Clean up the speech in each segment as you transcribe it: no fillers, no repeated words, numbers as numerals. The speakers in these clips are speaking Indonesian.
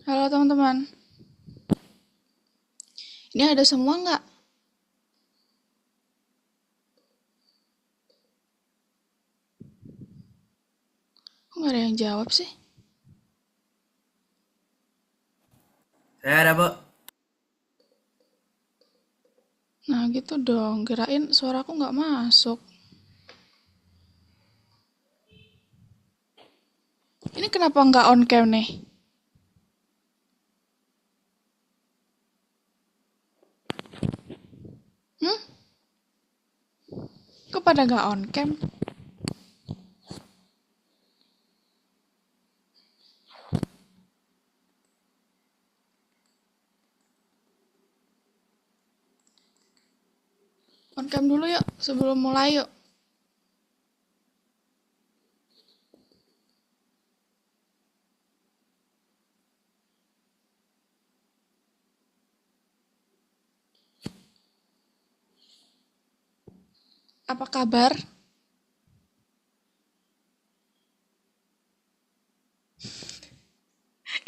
Halo teman-teman, ini ada semua nggak? Kok nggak ada yang jawab sih? Saya ada, Bu. Nah gitu dong, kirain suaraku nggak masuk. Ini kenapa nggak on cam nih? Hmm? Kok pada nggak on cam? On cam dulu yuk, sebelum mulai yuk. Apa kabar?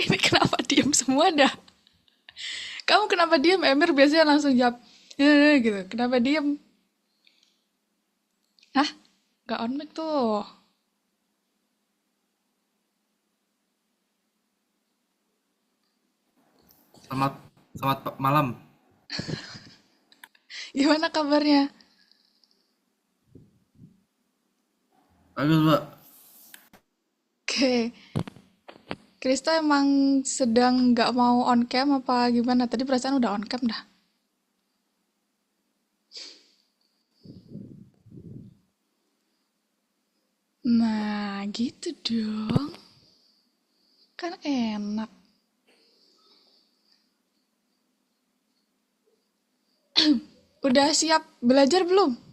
Ini kenapa diem semua dah? Kamu kenapa diem? Emir biasanya langsung jawab. Gitu. Kenapa diem? Hah? Nggak on mic tuh. Selamat selamat malam. Gimana kabarnya? Bagus, Bu. Oke, Krista emang sedang nggak mau on cam apa gimana? Tadi perasaan udah on cam dah. Nah, gitu dong. Kan enak. Udah siap belajar belum?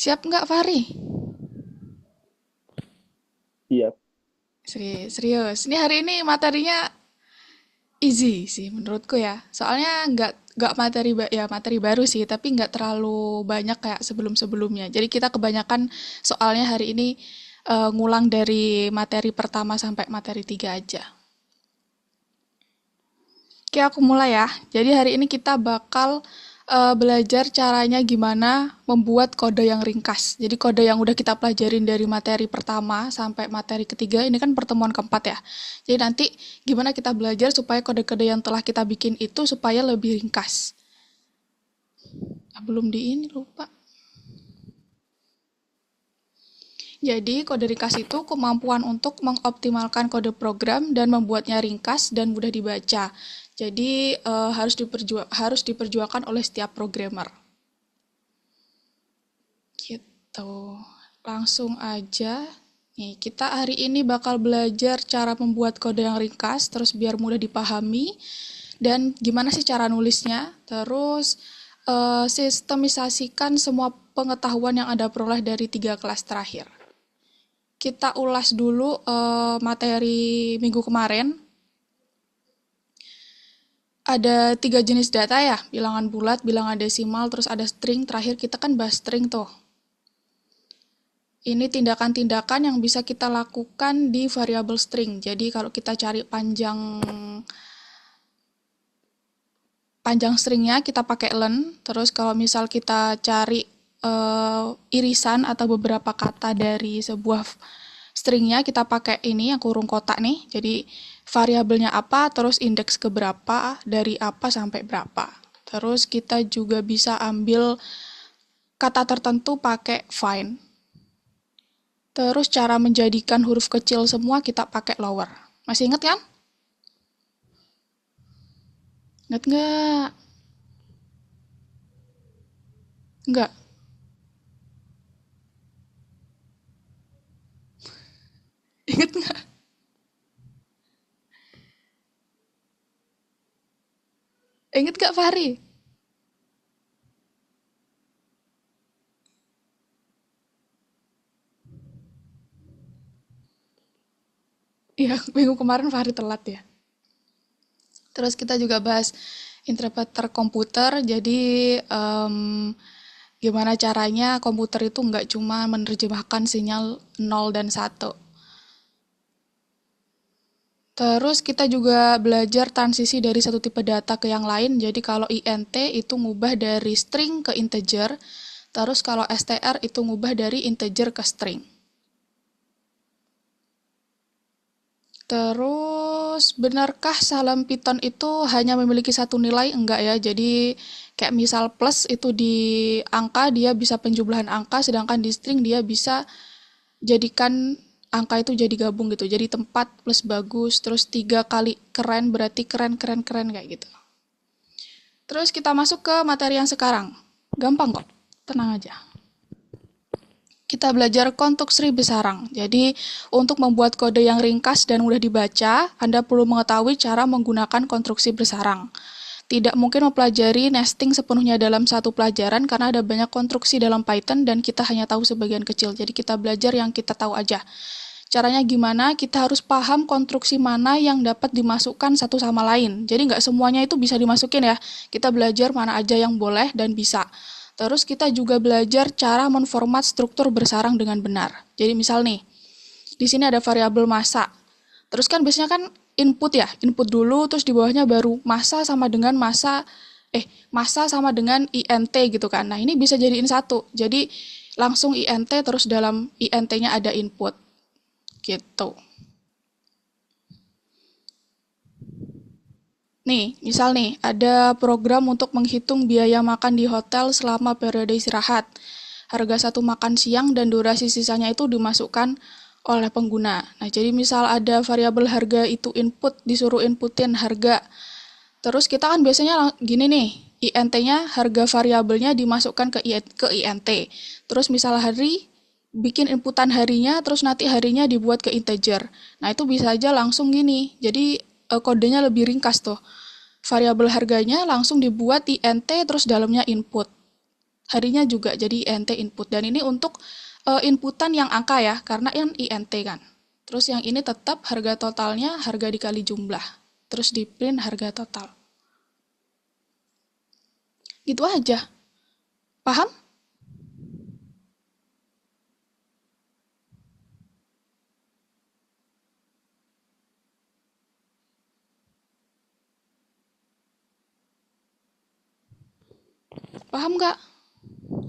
Siap nggak, Fahri? Iya, Serius. Ini hari ini materinya easy sih menurutku ya. Soalnya nggak materi ya materi baru sih, tapi nggak terlalu banyak kayak sebelum-sebelumnya. Jadi kita kebanyakan soalnya hari ini ngulang dari materi pertama sampai materi 3 aja. Oke, aku mulai ya. Jadi hari ini kita bakal belajar caranya gimana membuat kode yang ringkas. Jadi kode yang udah kita pelajarin dari materi pertama sampai materi ketiga, ini kan pertemuan keempat ya. Jadi nanti gimana kita belajar supaya kode-kode yang telah kita bikin itu supaya lebih ringkas. Ah, belum di ini lupa. Jadi, kode ringkas itu kemampuan untuk mengoptimalkan kode program dan membuatnya ringkas dan mudah dibaca. Jadi, harus diperjuangkan oleh setiap programmer. Gitu. Langsung aja. Nih, kita hari ini bakal belajar cara membuat kode yang ringkas, terus biar mudah dipahami, dan gimana sih cara nulisnya. Terus, sistemisasikan semua pengetahuan yang ada peroleh dari 3 kelas terakhir. Kita ulas dulu materi minggu kemarin. Ada 3 jenis data ya, bilangan bulat, bilangan desimal, terus ada string. Terakhir kita kan bahas string tuh. Ini tindakan-tindakan yang bisa kita lakukan di variabel string. Jadi kalau kita cari panjang panjang stringnya kita pakai len. Terus kalau misal kita cari irisan atau beberapa kata dari sebuah stringnya kita pakai ini yang kurung kotak nih. Jadi variabelnya apa, terus indeks ke berapa, dari apa sampai berapa. Terus kita juga bisa ambil kata tertentu pakai find. Terus cara menjadikan huruf kecil semua kita pakai lower. Masih inget kan? Ingat nggak? Nggak. Ingat nggak? Ingat nggak Fahri? Iya, minggu kemarin Fahri telat ya. Terus kita juga bahas interpreter komputer. Jadi Gimana caranya komputer itu nggak cuma menerjemahkan sinyal nol dan satu. Terus kita juga belajar transisi dari satu tipe data ke yang lain. Jadi kalau int itu ngubah dari string ke integer. Terus kalau str itu ngubah dari integer ke string. Terus, benarkah salam Python itu hanya memiliki satu nilai? Enggak ya. Jadi, kayak misal plus itu di angka, dia bisa penjumlahan angka, sedangkan di string dia bisa jadikan angka itu jadi gabung gitu. Jadi tempat plus bagus, terus 3 kali keren berarti keren, keren, keren kayak gitu. Terus kita masuk ke materi yang sekarang. Gampang kok, tenang aja. Kita belajar konstruksi besarang. Jadi, untuk membuat kode yang ringkas dan mudah dibaca, Anda perlu mengetahui cara menggunakan konstruksi besarang. Tidak mungkin mempelajari nesting sepenuhnya dalam satu pelajaran karena ada banyak konstruksi dalam Python dan kita hanya tahu sebagian kecil. Jadi kita belajar yang kita tahu aja. Caranya gimana? Kita harus paham konstruksi mana yang dapat dimasukkan satu sama lain. Jadi nggak semuanya itu bisa dimasukin ya. Kita belajar mana aja yang boleh dan bisa. Terus kita juga belajar cara menformat struktur bersarang dengan benar. Jadi misal nih, di sini ada variabel massa. Terus kan biasanya kan input ya, input dulu terus di bawahnya baru massa sama dengan massa sama dengan int gitu kan. Nah, ini bisa jadiin satu. Jadi langsung int terus dalam int-nya ada input gitu. Nih, misal nih, ada program untuk menghitung biaya makan di hotel selama periode istirahat. Harga satu makan siang dan durasi sisanya itu dimasukkan oleh pengguna. Nah, jadi misal ada variabel harga itu input, disuruh inputin harga. Terus kita kan biasanya gini nih, int-nya harga variabelnya dimasukkan ke int. Terus misal hari, bikin inputan harinya, terus nanti harinya dibuat ke integer. Nah, itu bisa aja langsung gini. Jadi kodenya lebih ringkas tuh. Variabel harganya langsung dibuat int terus dalamnya input. Harinya juga jadi int input. Dan ini untuk inputan yang angka ya, karena yang int kan. Terus yang ini tetap harga totalnya harga dikali jumlah. Terus di print harga total. Gitu aja. Paham? Paham nggak?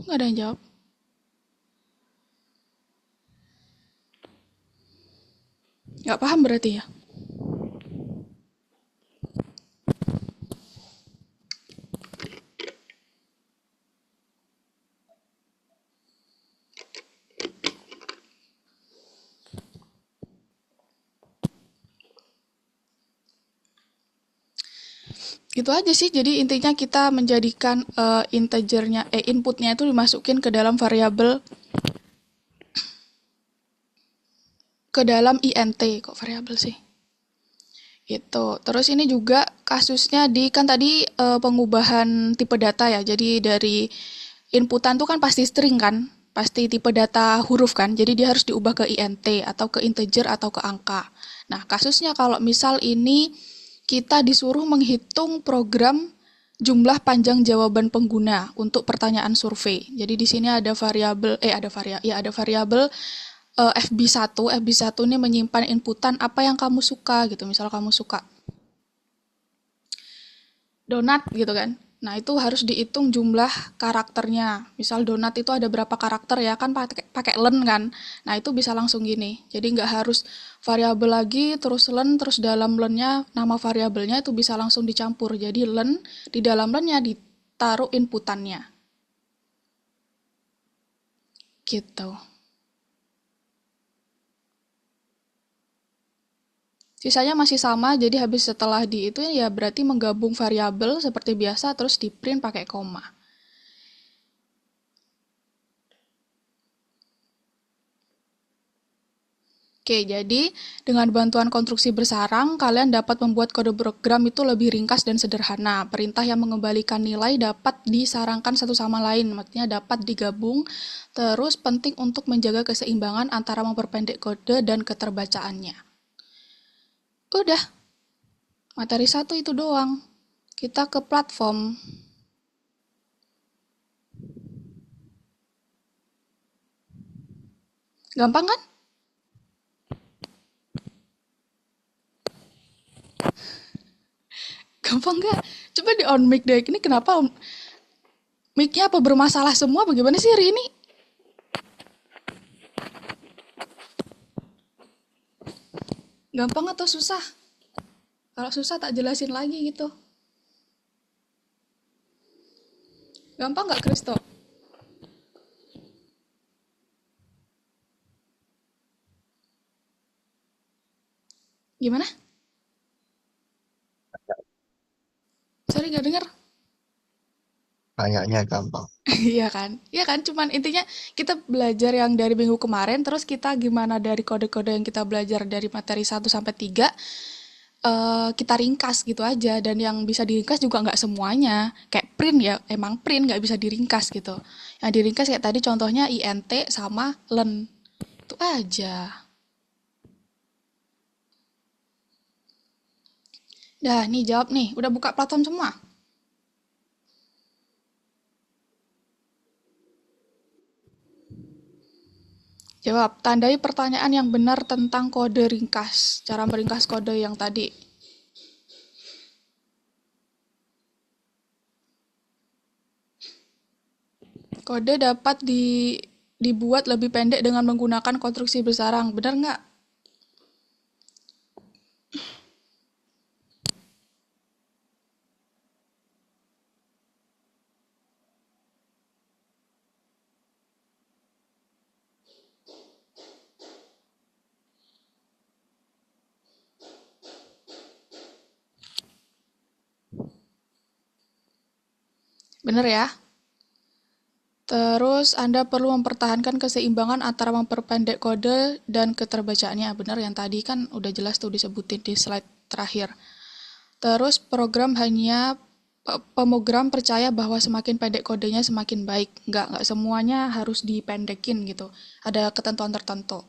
Nggak ada yang jawab. Nggak paham berarti ya? Gitu aja sih. Jadi intinya kita menjadikan inputnya itu dimasukin ke dalam variabel, ke dalam int kok variabel sih. Gitu. Terus ini juga kasusnya di kan tadi pengubahan tipe data ya. Jadi dari inputan tuh kan pasti string kan, pasti tipe data huruf kan. Jadi dia harus diubah ke int atau ke integer atau ke angka. Nah, kasusnya kalau misal ini kita disuruh menghitung program jumlah panjang jawaban pengguna untuk pertanyaan survei. Jadi di sini ada variabel ada variabel FB1 ini menyimpan inputan apa yang kamu suka gitu. Misal kamu suka donat gitu kan. Nah, itu harus dihitung jumlah karakternya. Misal donat itu ada berapa karakter ya kan pakai len kan. Nah, itu bisa langsung gini. Jadi nggak harus variabel lagi terus len terus dalam lennya nama variabelnya itu bisa langsung dicampur. Jadi len di dalam lennya ditaruh inputannya. Gitu. Sisanya masih sama, jadi habis setelah di itu ya berarti menggabung variabel seperti biasa terus di print pakai koma. Oke, jadi dengan bantuan konstruksi bersarang, kalian dapat membuat kode program itu lebih ringkas dan sederhana. Perintah yang mengembalikan nilai dapat disarangkan satu sama lain, maksudnya dapat digabung. Terus penting untuk menjaga keseimbangan antara memperpendek kode dan keterbacaannya. Udah, materi satu itu doang. Kita ke platform. Gampang kan? Gampang nggak? Coba di on mic deh. Ini kenapa mic-nya apa bermasalah semua? Bagaimana sih hari ini? Gampang atau susah? Kalau susah tak jelasin lagi gitu. Gampang nggak, Kristo? Gimana? Sorry, nggak dengar. Kayaknya gampang. Iya kan? Iya kan? Cuman intinya kita belajar yang dari minggu kemarin, terus kita gimana dari kode-kode yang kita belajar dari materi 1 sampai 3, kita ringkas gitu aja. Dan yang bisa diringkas juga nggak semuanya. Kayak print ya, emang print nggak bisa diringkas gitu. Yang diringkas kayak tadi contohnya INT sama LEN. Itu aja. Dah, nih jawab nih. Udah buka platform semua? Jawab, tandai pertanyaan yang benar tentang kode ringkas. Cara meringkas kode yang tadi. Kode dapat dibuat lebih pendek dengan menggunakan konstruksi bersarang. Benar nggak? Benar ya? Terus Anda perlu mempertahankan keseimbangan antara memperpendek kode dan keterbacaannya. Benar yang tadi kan udah jelas tuh disebutin di slide terakhir. Terus program hanya pemogram percaya bahwa semakin pendek kodenya semakin baik. Nggak semuanya harus dipendekin gitu. Ada ketentuan tertentu.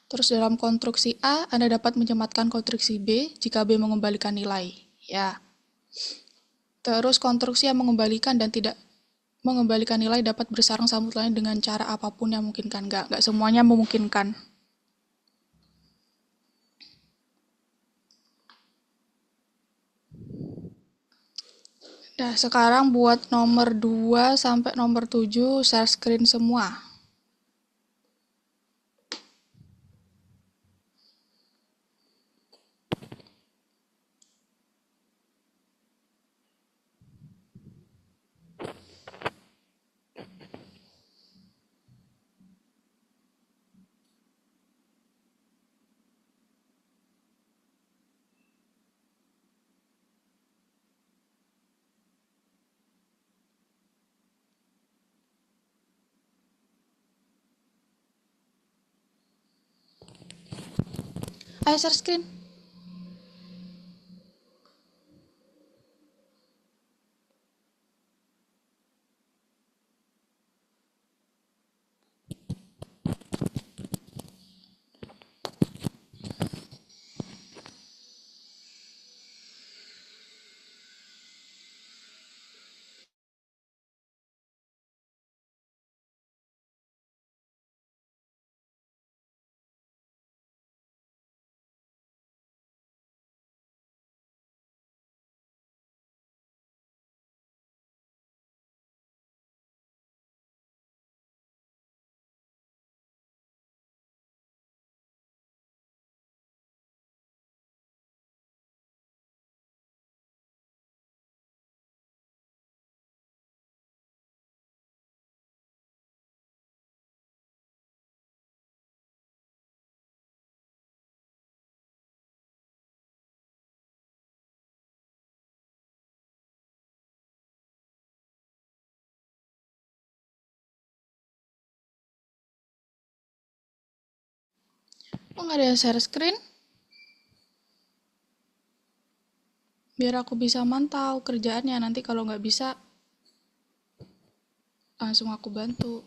Terus dalam konstruksi A, Anda dapat mencematkan konstruksi B jika B mengembalikan nilai. Ya. Terus konstruksi yang mengembalikan dan tidak mengembalikan nilai dapat bersarang satu lain dengan cara apapun yang memungkinkan. Nggak semuanya memungkinkan. Nah, sekarang buat nomor 2 sampai nomor 7 share screen semua. Ayo share screen. Oh, nggak ada yang share screen? Biar aku bisa mantau kerjaannya. Nanti kalau nggak bisa, langsung aku bantu.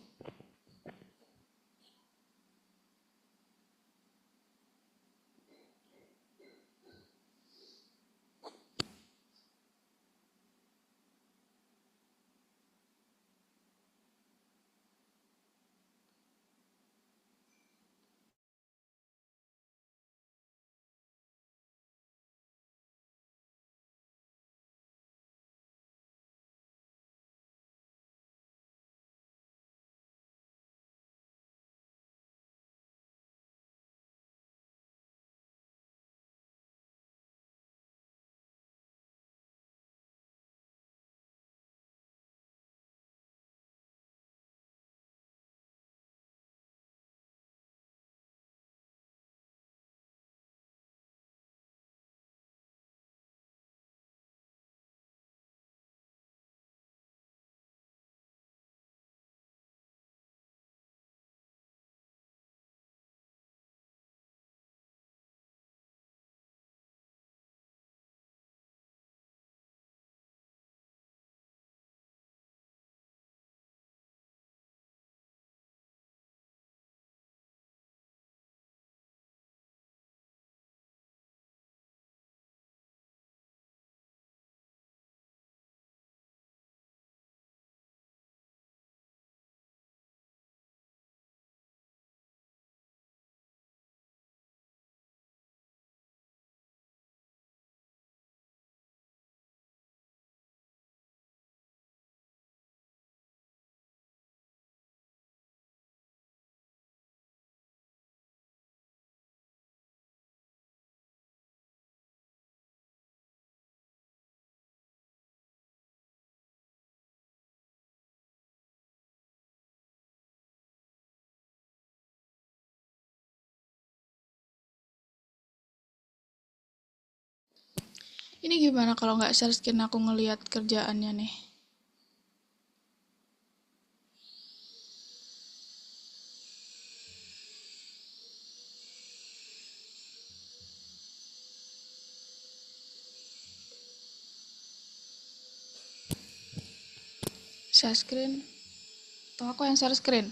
Ini gimana kalau nggak share screen aku ngelihat kerjaannya nih? Share screen. Atau aku yang share screen?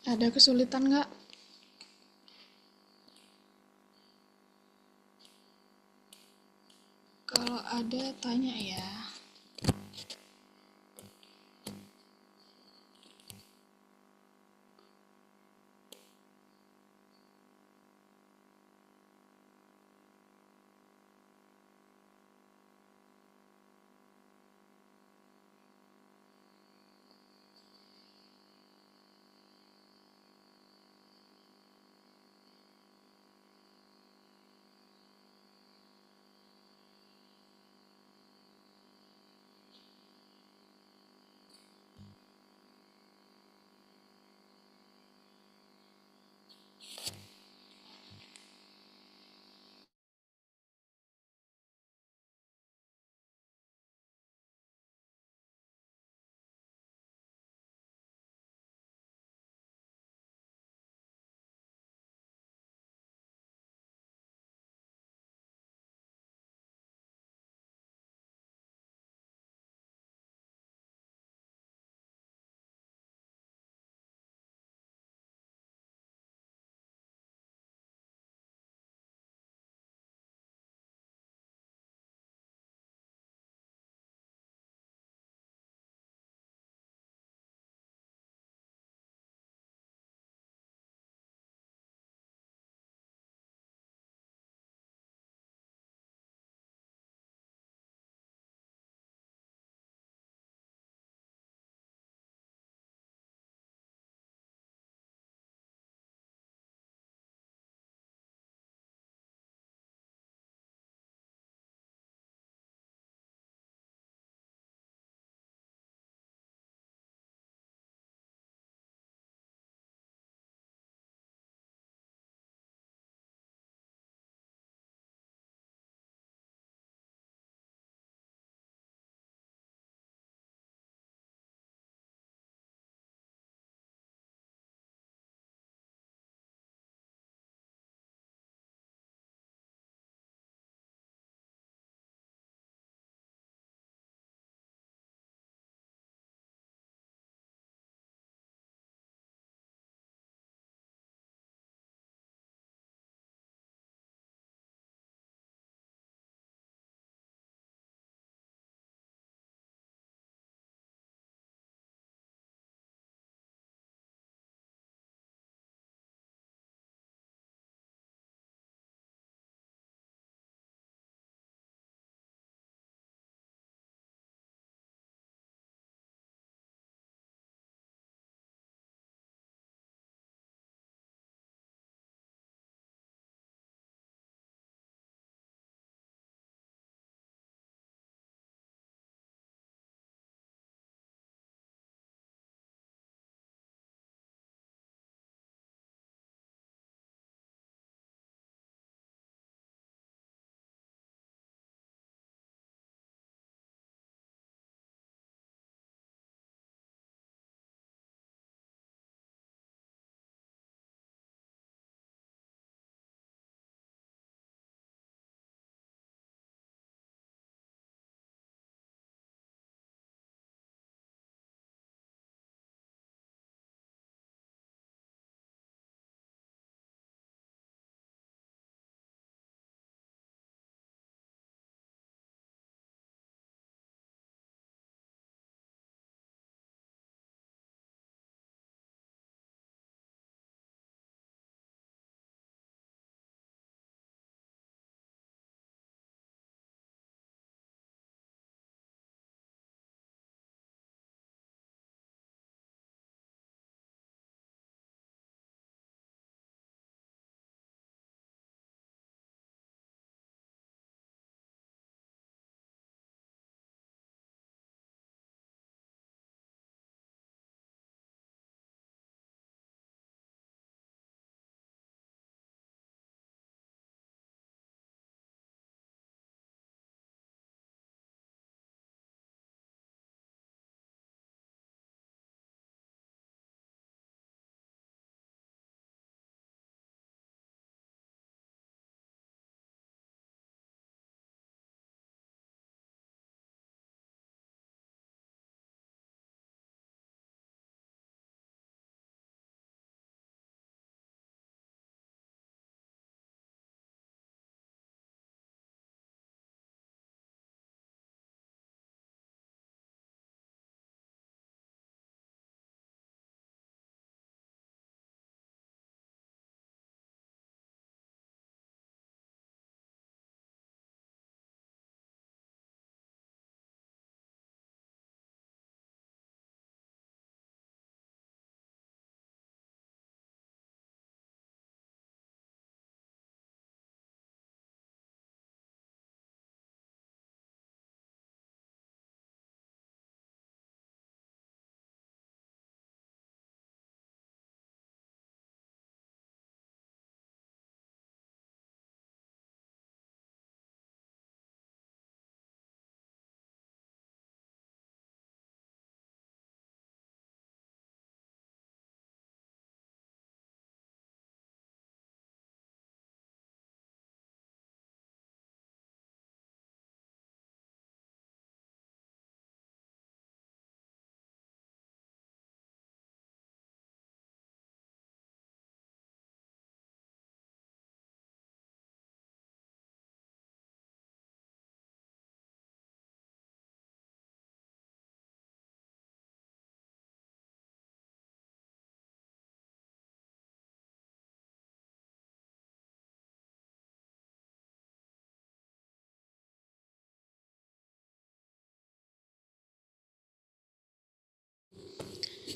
Ada kesulitan nggak? Kalau ada, tanya ya.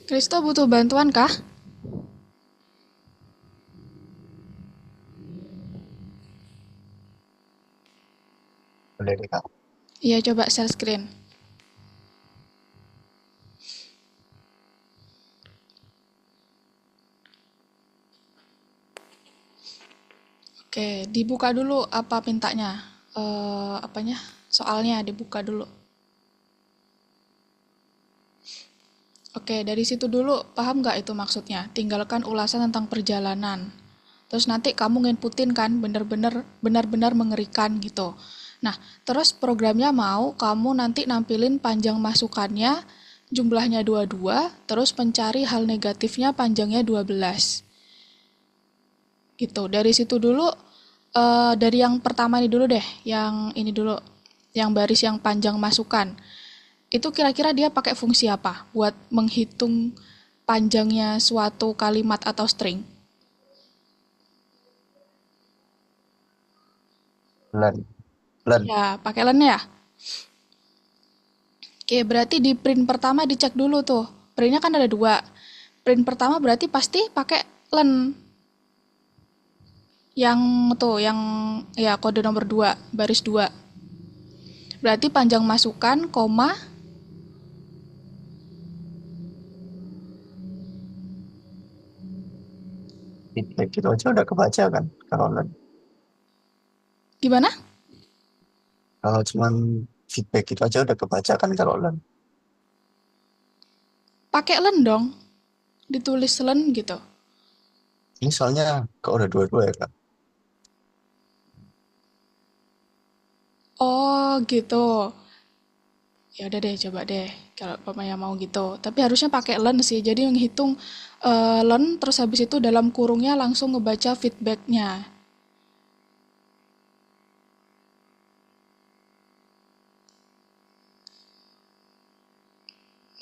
Kristo butuh bantuan kah? Boleh deh, Kak. Iya, coba share screen. Oke, dibuka dulu apa mintanya. Apanya? Soalnya dibuka dulu. Oke, dari situ dulu paham nggak itu maksudnya? Tinggalkan ulasan tentang perjalanan. Terus nanti kamu nginputin kan benar-benar mengerikan gitu. Nah, terus programnya mau kamu nanti nampilin panjang masukannya jumlahnya 22, terus mencari hal negatifnya panjangnya 12. Gitu. Dari situ dulu dari yang pertama ini dulu deh, yang ini dulu. Yang baris yang panjang masukan. Itu kira-kira dia pakai fungsi apa buat menghitung panjangnya suatu kalimat atau string? Len. Len. Ya, pakai len ya. Oke, berarti di print pertama dicek dulu tuh. Printnya kan ada dua. Print pertama berarti pasti pakai len. Yang tuh, yang ya kode nomor 2 baris 2. Berarti panjang masukan, koma, Feedback itu aja udah kebaca kan kalau Len. gimana? Kalau cuman feedback itu aja udah kebaca kan kalau Len. Pakai len dong. Ditulis len gitu. Ini soalnya kok udah dua-dua ya, Kak. Oh, gitu. Ya udah deh, coba deh kalau papanya mau gitu. Tapi harusnya pakai len sih. Jadi menghitung len terus habis itu dalam kurungnya langsung ngebaca feedbacknya.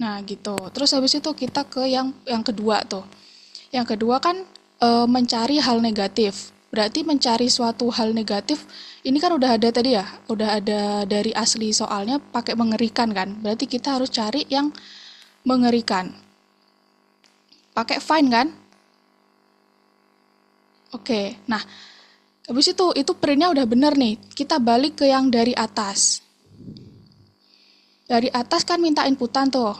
Nah, gitu. Terus habis itu kita ke yang kedua tuh. Yang kedua kan mencari hal negatif. Berarti mencari suatu hal negatif ini kan udah ada tadi ya, udah ada dari asli soalnya pakai mengerikan kan. Berarti kita harus cari yang mengerikan. Pakai find kan? Oke. Nah, habis itu printnya udah bener nih. Kita balik ke yang dari atas. Dari atas kan minta inputan tuh.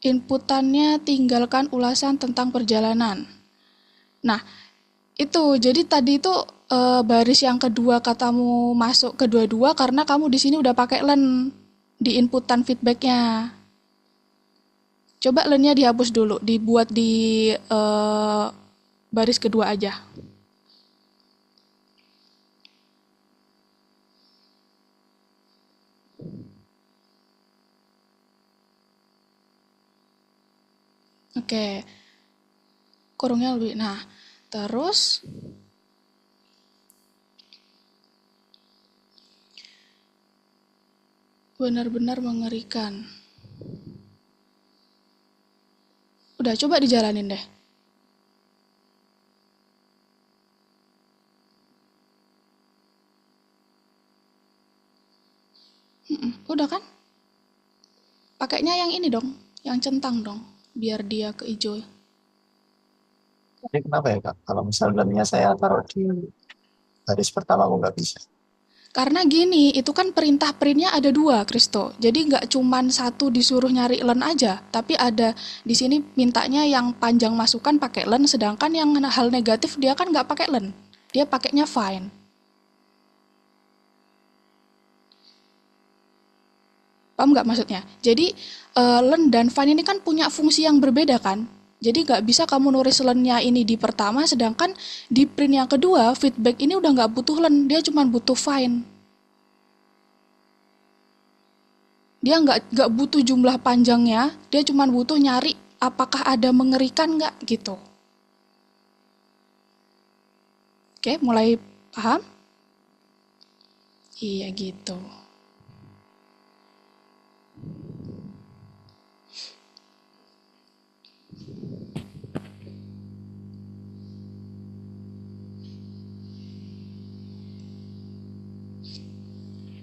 Inputannya tinggalkan ulasan tentang perjalanan. Nah, itu jadi tadi itu baris yang kedua katamu masuk kedua-dua karena kamu di sini udah pakai len di inputan feedbacknya. Coba lennya dihapus dulu, dibuat di baris kedua aja. Oke, kurungnya lebih. Nah, terus benar-benar mengerikan. Udah coba dijalanin deh. Udah kan? Pakainya yang ini dong, yang centang dong, biar dia ke hijau. Jadi kenapa ya, Kak? Kalau misal Lennya saya taruh di baris pertama aku nggak bisa. Karena gini, itu kan perintah printnya ada dua, Kristo. Jadi nggak cuman satu disuruh nyari len aja, tapi ada di sini mintanya yang panjang masukan pakai len, sedangkan yang hal negatif dia kan nggak pakai len. Dia pakainya find. Paham nggak maksudnya? Jadi len dan find ini kan punya fungsi yang berbeda kan? Jadi nggak bisa kamu nulis lennya ini di pertama, sedangkan di print yang kedua feedback ini udah nggak butuh len, dia cuma butuh find. Dia nggak butuh jumlah panjangnya, dia cuma butuh nyari apakah ada mengerikan nggak gitu. Oke, mulai paham? Iya gitu.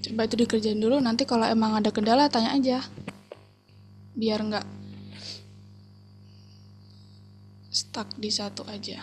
Coba itu dikerjain dulu, nanti kalau emang ada kendala tanya aja. Biar nggak stuck di satu aja.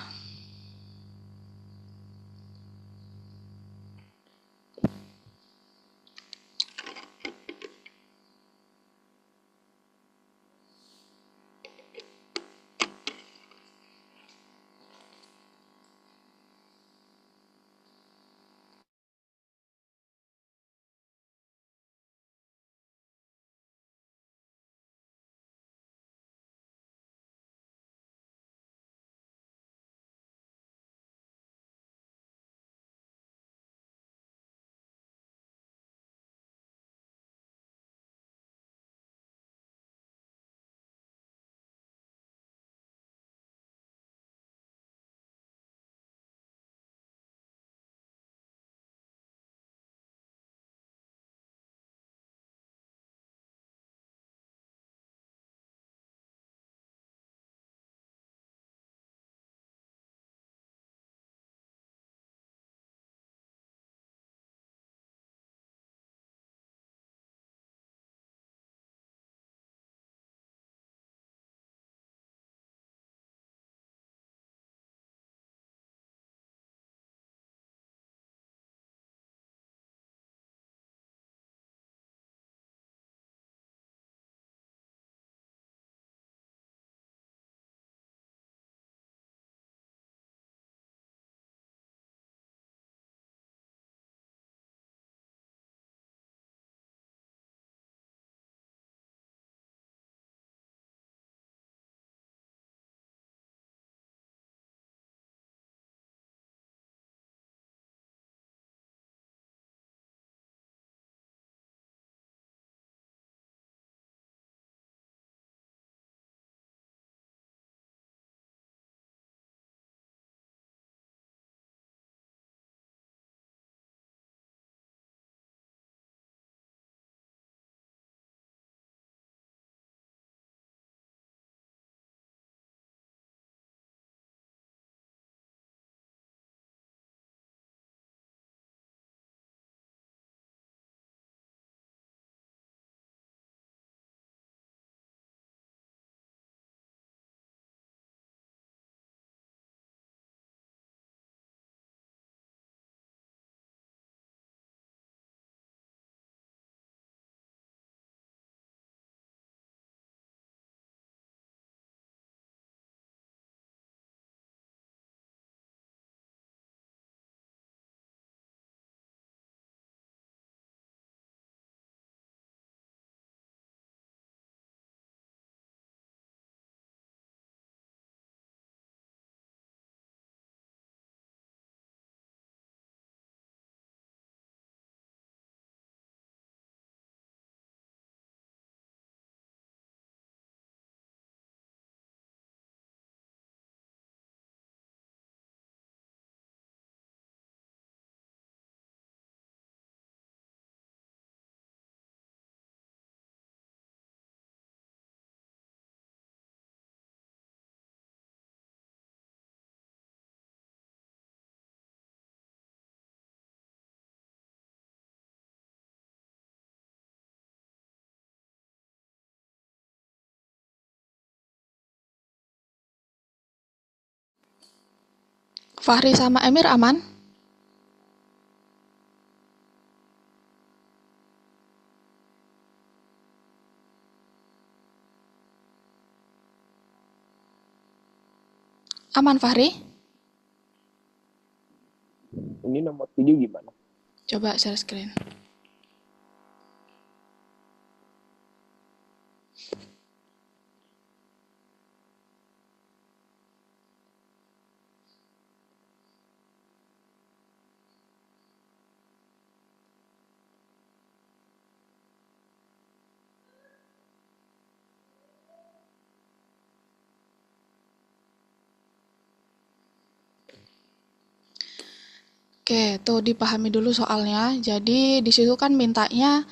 Fahri sama Emir aman? Aman Fahri? Ini nomor 7 gimana? Coba share screen. Oke, tuh dipahami dulu soalnya. Jadi di situ kan mintanya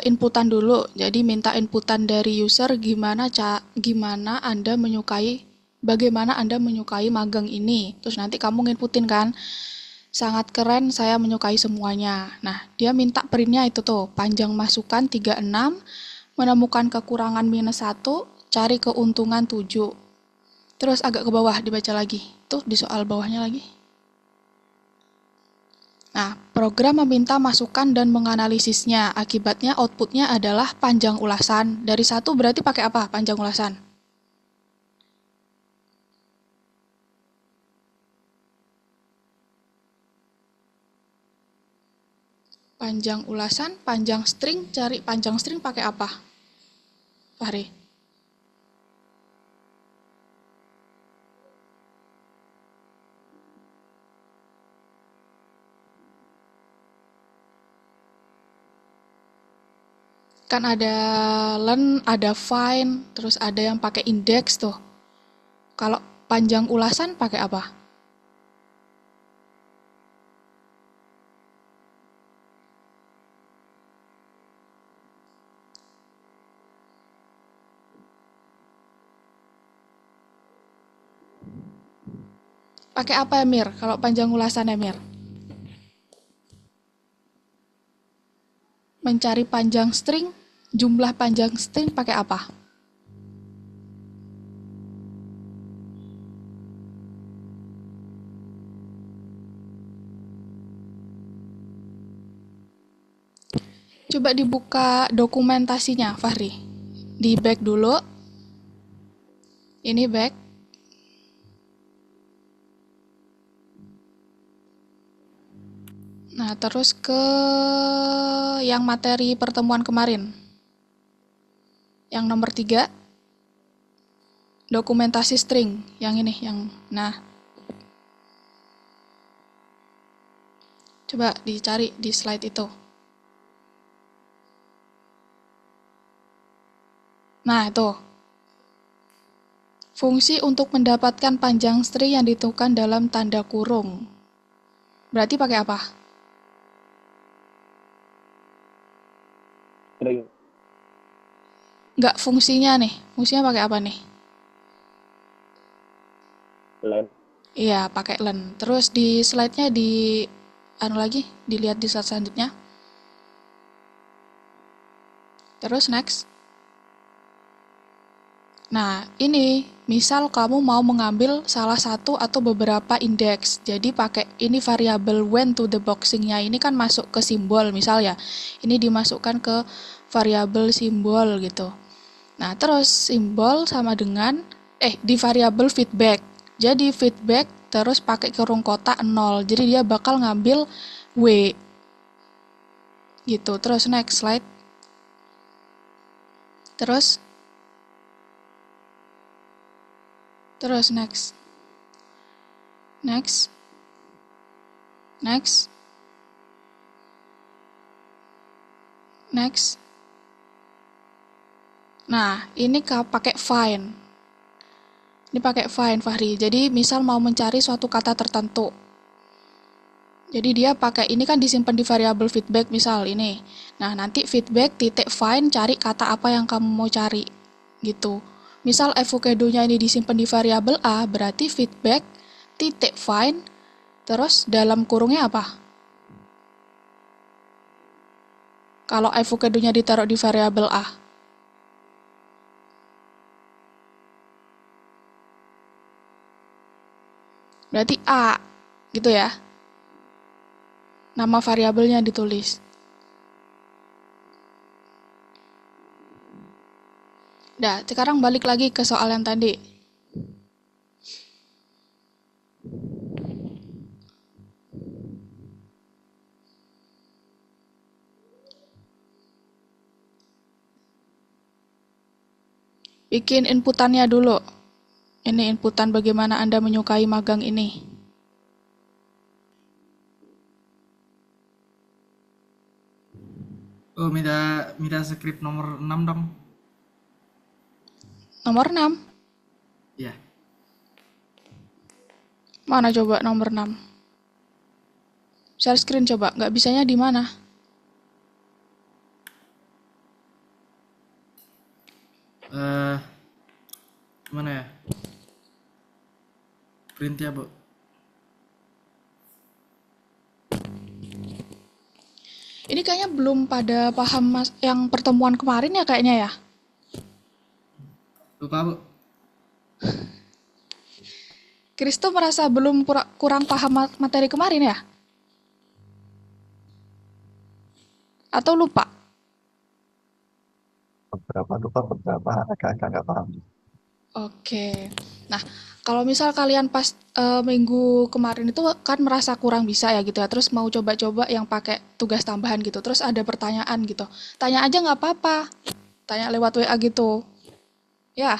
inputan dulu. Jadi minta inputan dari user bagaimana Anda menyukai magang ini. Terus nanti kamu nginputin kan, sangat keren, saya menyukai semuanya. Nah, dia minta printnya itu tuh, panjang masukan 36, menemukan kekurangan -1, cari keuntungan 7. Terus agak ke bawah dibaca lagi. Tuh di soal bawahnya lagi. Nah, program meminta masukan dan menganalisisnya. Akibatnya outputnya adalah panjang ulasan. Dari 1 berarti pakai apa panjang ulasan? Panjang ulasan, panjang string, cari panjang string pakai apa? Fahri. Kan ada len, ada find, terus ada yang pakai index tuh. Kalau panjang ulasan pakai apa? Pakai apa ya, Mir? Kalau panjang ulasan ya, Mir? Mencari panjang string, jumlah panjang string pakai apa? Coba dibuka dokumentasinya, Fahri. Di back dulu. Ini back. Nah, terus ke yang materi pertemuan kemarin. Yang nomor 3, dokumentasi string. Yang ini, nah. Coba dicari di slide itu. Nah, itu. Fungsi untuk mendapatkan panjang string yang ditentukan dalam tanda kurung. Berarti pakai apa? String. Nggak fungsinya nih. Fungsinya pakai apa nih? Len. Iya, pakai len. Terus di slide-nya dilihat di slide selanjutnya. Terus next. Nah, ini misal kamu mau mengambil salah satu atau beberapa indeks. Jadi pakai ini variabel when to the boxing-nya ini kan masuk ke simbol misal ya. Ini dimasukkan ke variabel simbol gitu. Nah, terus simbol sama dengan di variabel feedback. Jadi feedback terus pakai kurung kotak 0. Jadi dia bakal ngambil W. Gitu. Terus next slide. Terus next. Next. Next. Next. Nah, ini pakai find. Ini pakai find, Fahri. Jadi, misal mau mencari suatu kata tertentu. Jadi dia pakai ini kan disimpan di variabel feedback misal ini. Nah, nanti feedback titik find cari kata apa yang kamu mau cari. Gitu. Misal avocado-nya ini disimpan di variabel A, berarti feedback titik find terus dalam kurungnya apa? Kalau avocado-nya ditaruh di variabel A. Berarti A, gitu ya. Nama variabelnya ditulis. Nah, sekarang balik lagi ke soal yang tadi. Bikin inputannya dulu. Ini inputan bagaimana Anda menyukai magang ini. Oh, minta skrip nomor 6 dong. Nomor 6. Iya. Mana coba nomor 6? Share screen coba. Nggak bisanya di mana? Mana ya? Print ya, Bu. Ini kayaknya belum pada paham yang pertemuan kemarin ya kayaknya ya. Lupa, Bu. Kristo merasa belum kurang paham materi kemarin ya? Atau lupa? Beberapa lupa, beberapa agak-agak nggak paham. Oke. Nah, kalau misal kalian pas minggu kemarin itu kan merasa kurang bisa ya gitu ya, terus mau coba-coba yang pakai tugas tambahan gitu, terus ada pertanyaan gitu, tanya aja nggak apa-apa, tanya lewat WA gitu, ya.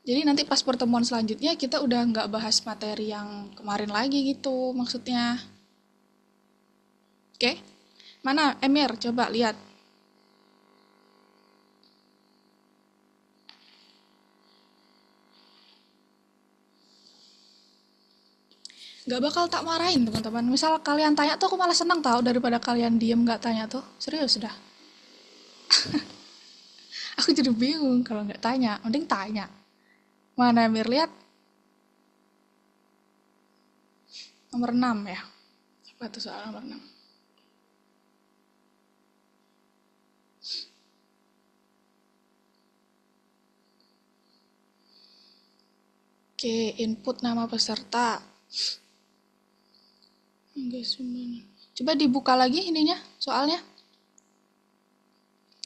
Jadi nanti pas pertemuan selanjutnya kita udah nggak bahas materi yang kemarin lagi gitu, maksudnya. Oke? Mana Emir? Coba lihat. Nggak bakal tak marahin teman-teman. Misal kalian tanya tuh aku malah senang tau daripada kalian diem nggak tanya tuh. Serius sudah. Aku jadi bingung kalau nggak tanya. Mending tanya. Mana Emir lihat? Nomor 6 ya. Apa tuh soal nomor 6? Oke, input nama peserta. Enggak semuanya. Coba dibuka lagi ininya, soalnya.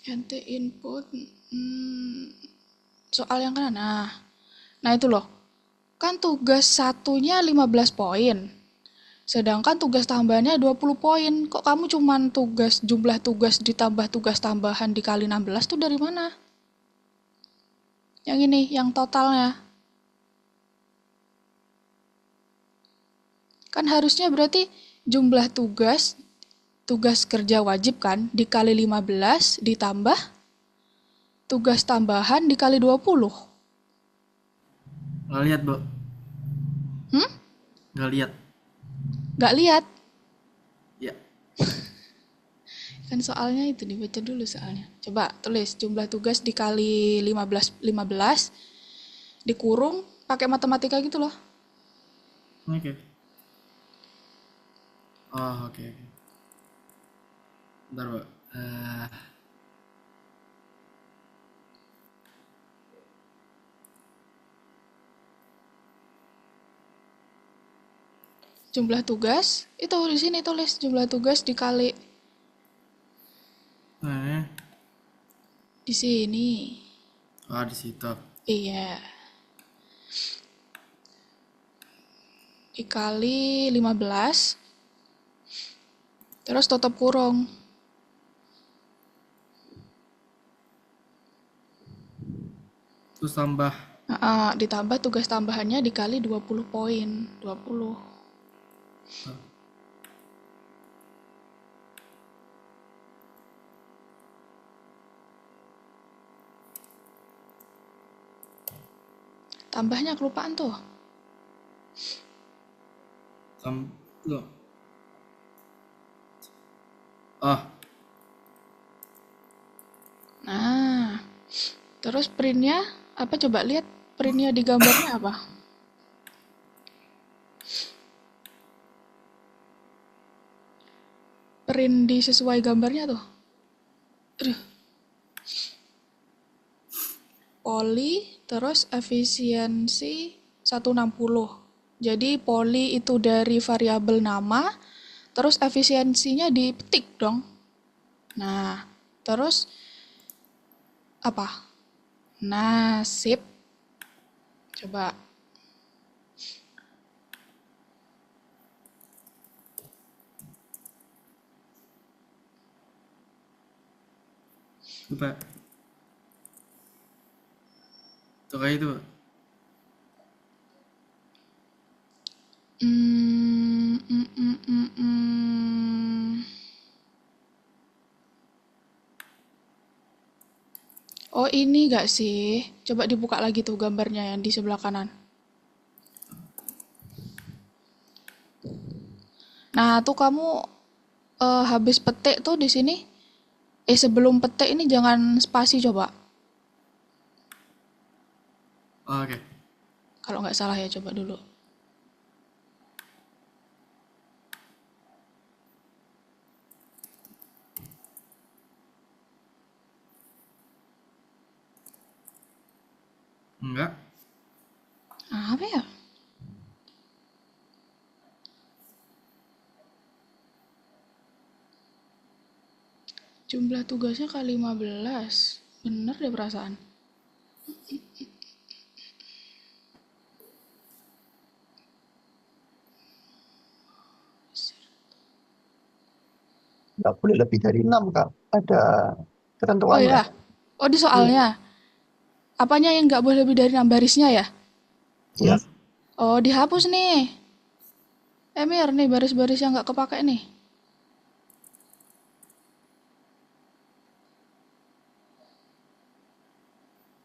Ente input. Soal yang kanan. Nah itu loh. Kan tugas satunya 15 poin. Sedangkan tugas tambahannya 20 poin. Kok kamu cuman jumlah tugas ditambah tugas tambahan dikali 16 tuh dari mana? Yang ini, yang totalnya. Kan harusnya berarti jumlah tugas kerja wajib kan, dikali 15 ditambah tugas tambahan dikali 20. Nggak lihat, Bu. Hmm? Nggak lihat. Gak lihat. Ya. Kan soalnya itu dibaca dulu soalnya. Coba tulis jumlah tugas dikali 15 dikurung pakai matematika gitu loh. Oke. Oh, oke. Bentar, Bu. Jumlah tugas itu di sini tulis jumlah tugas dikali Nah, di sini. di situ. Iya. Dikali 15 terus tutup kurung. Terus tambah. Ditambah tugas tambahannya dikali 20 poin. 20. Tambahnya kelupaan tuh. Loh. Oh, Nah, terus printnya apa coba lihat printnya di gambarnya apa? Print di sesuai gambarnya tuh. Aduh. Poli, terus efisiensi 160. Jadi poli itu dari variabel nama, terus efisiensinya dipetik dong. Nah, terus apa? Nasib. Coba. lupa. Tuh kayak itu, Bu. Hmm, mm, mm, mm, mm. Oh ini gak sih? Coba dibuka lagi tuh gambarnya yang di sebelah kanan. Nah tuh kamu habis petik tuh di sini. Sebelum petik ini jangan spasi coba. Oh, oke. Kalau nggak salah ya coba dulu. Enggak. Apa Jumlah tugasnya kali 15. Bener deh perasaan. Nggak boleh lebih dari 6, Kak. Ada Oh ketentuannya. ya, oh di Iya. soalnya. Apanya yang nggak boleh lebih dari 6 barisnya ya? Iya. Oh, dihapus nih. Emir nih baris-baris yang nggak kepake nih.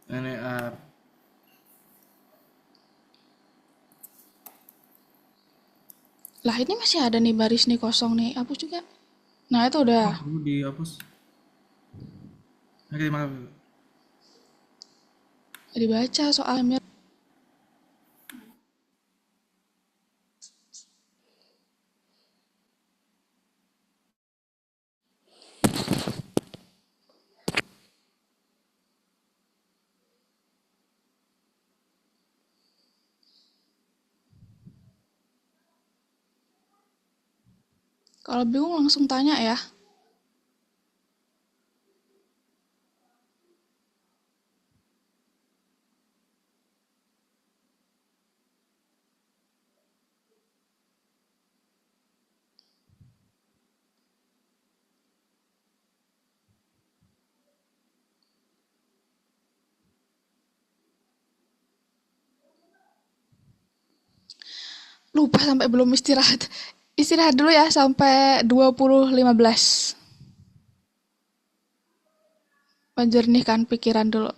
Ini Lah ini masih ada nih baris nih kosong nih. Hapus juga. Nah itu udah. perlu dihapus. Oke, terima kasih. Dibaca soal Emir. Kalau bingung langsung tanya ya. Lupa sampai belum istirahat. Istirahat dulu ya sampai 20.15. Menjernihkan pikiran dulu.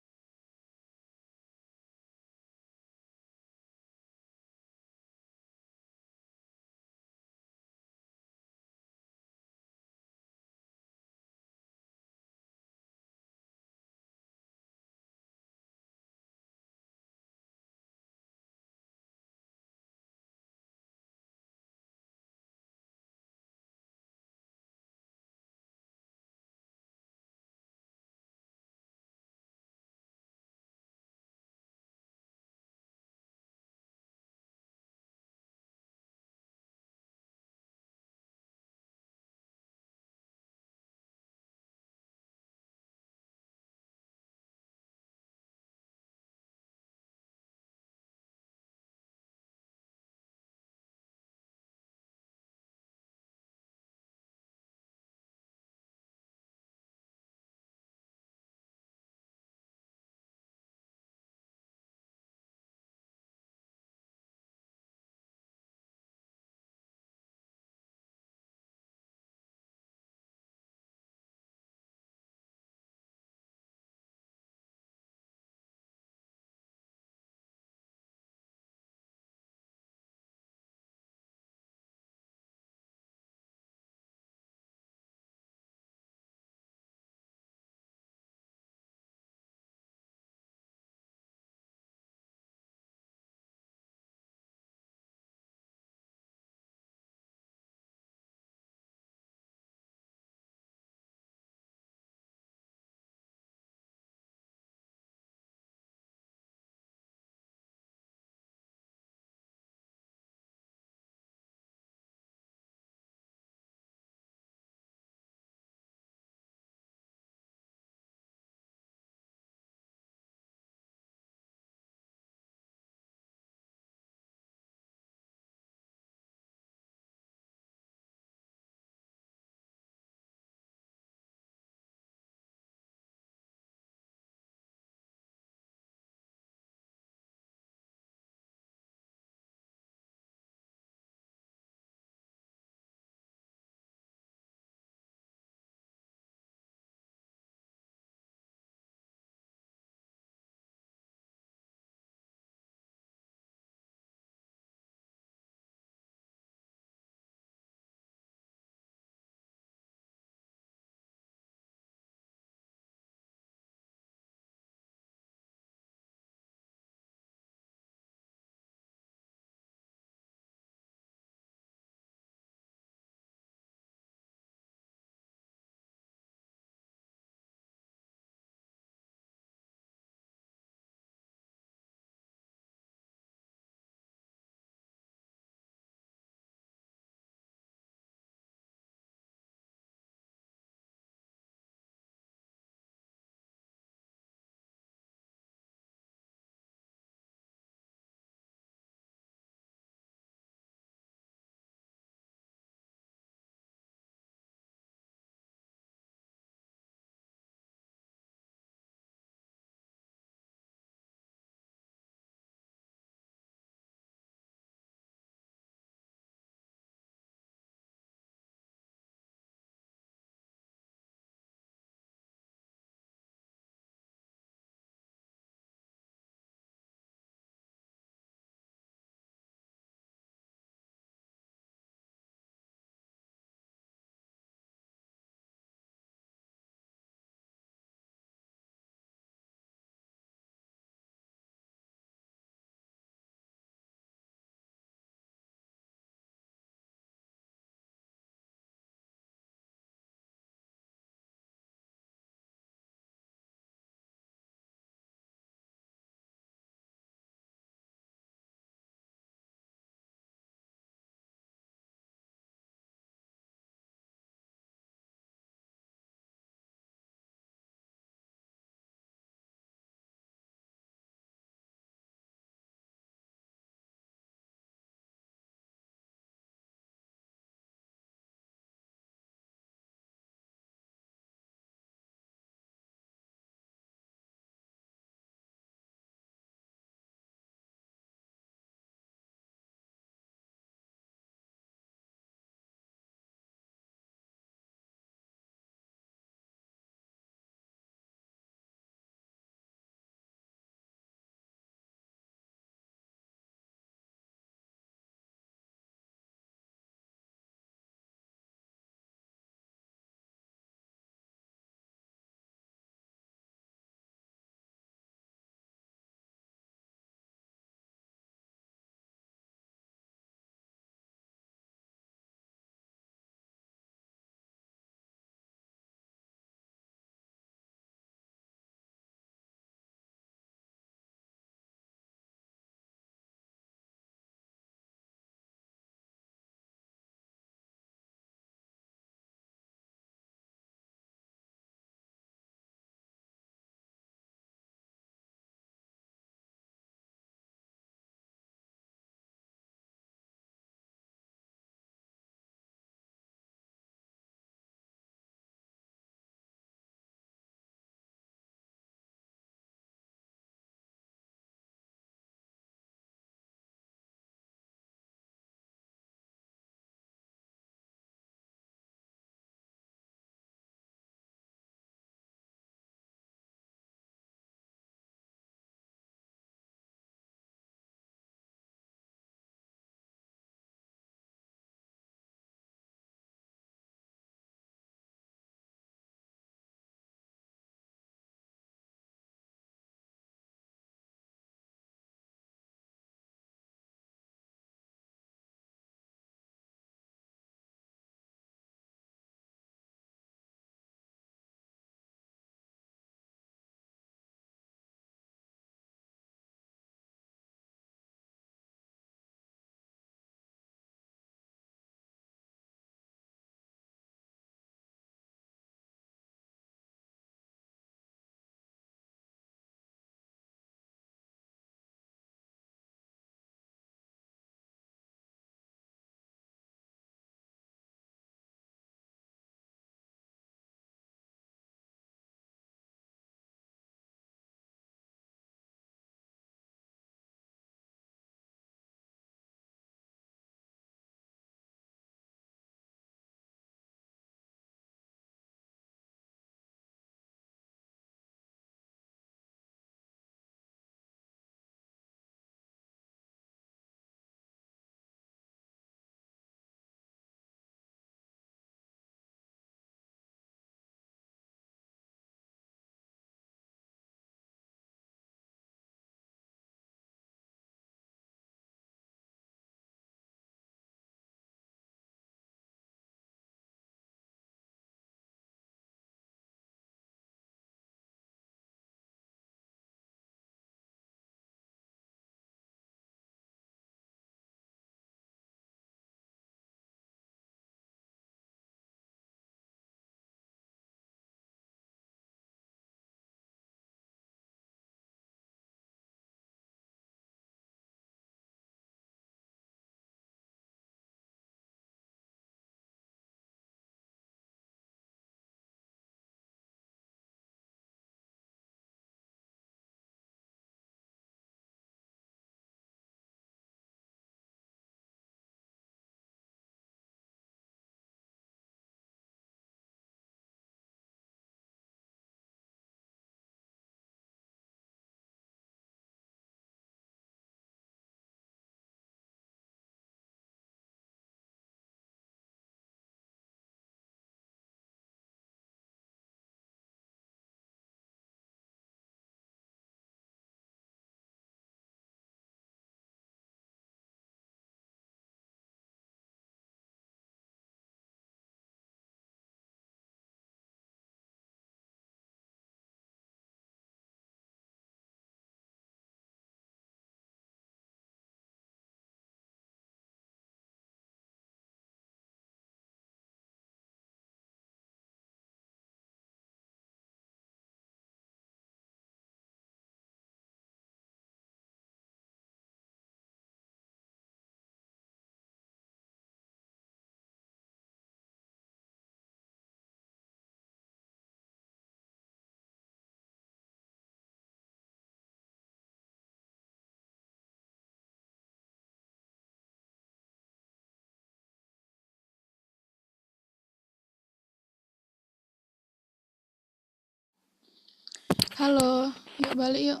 Halo, yuk balik yuk.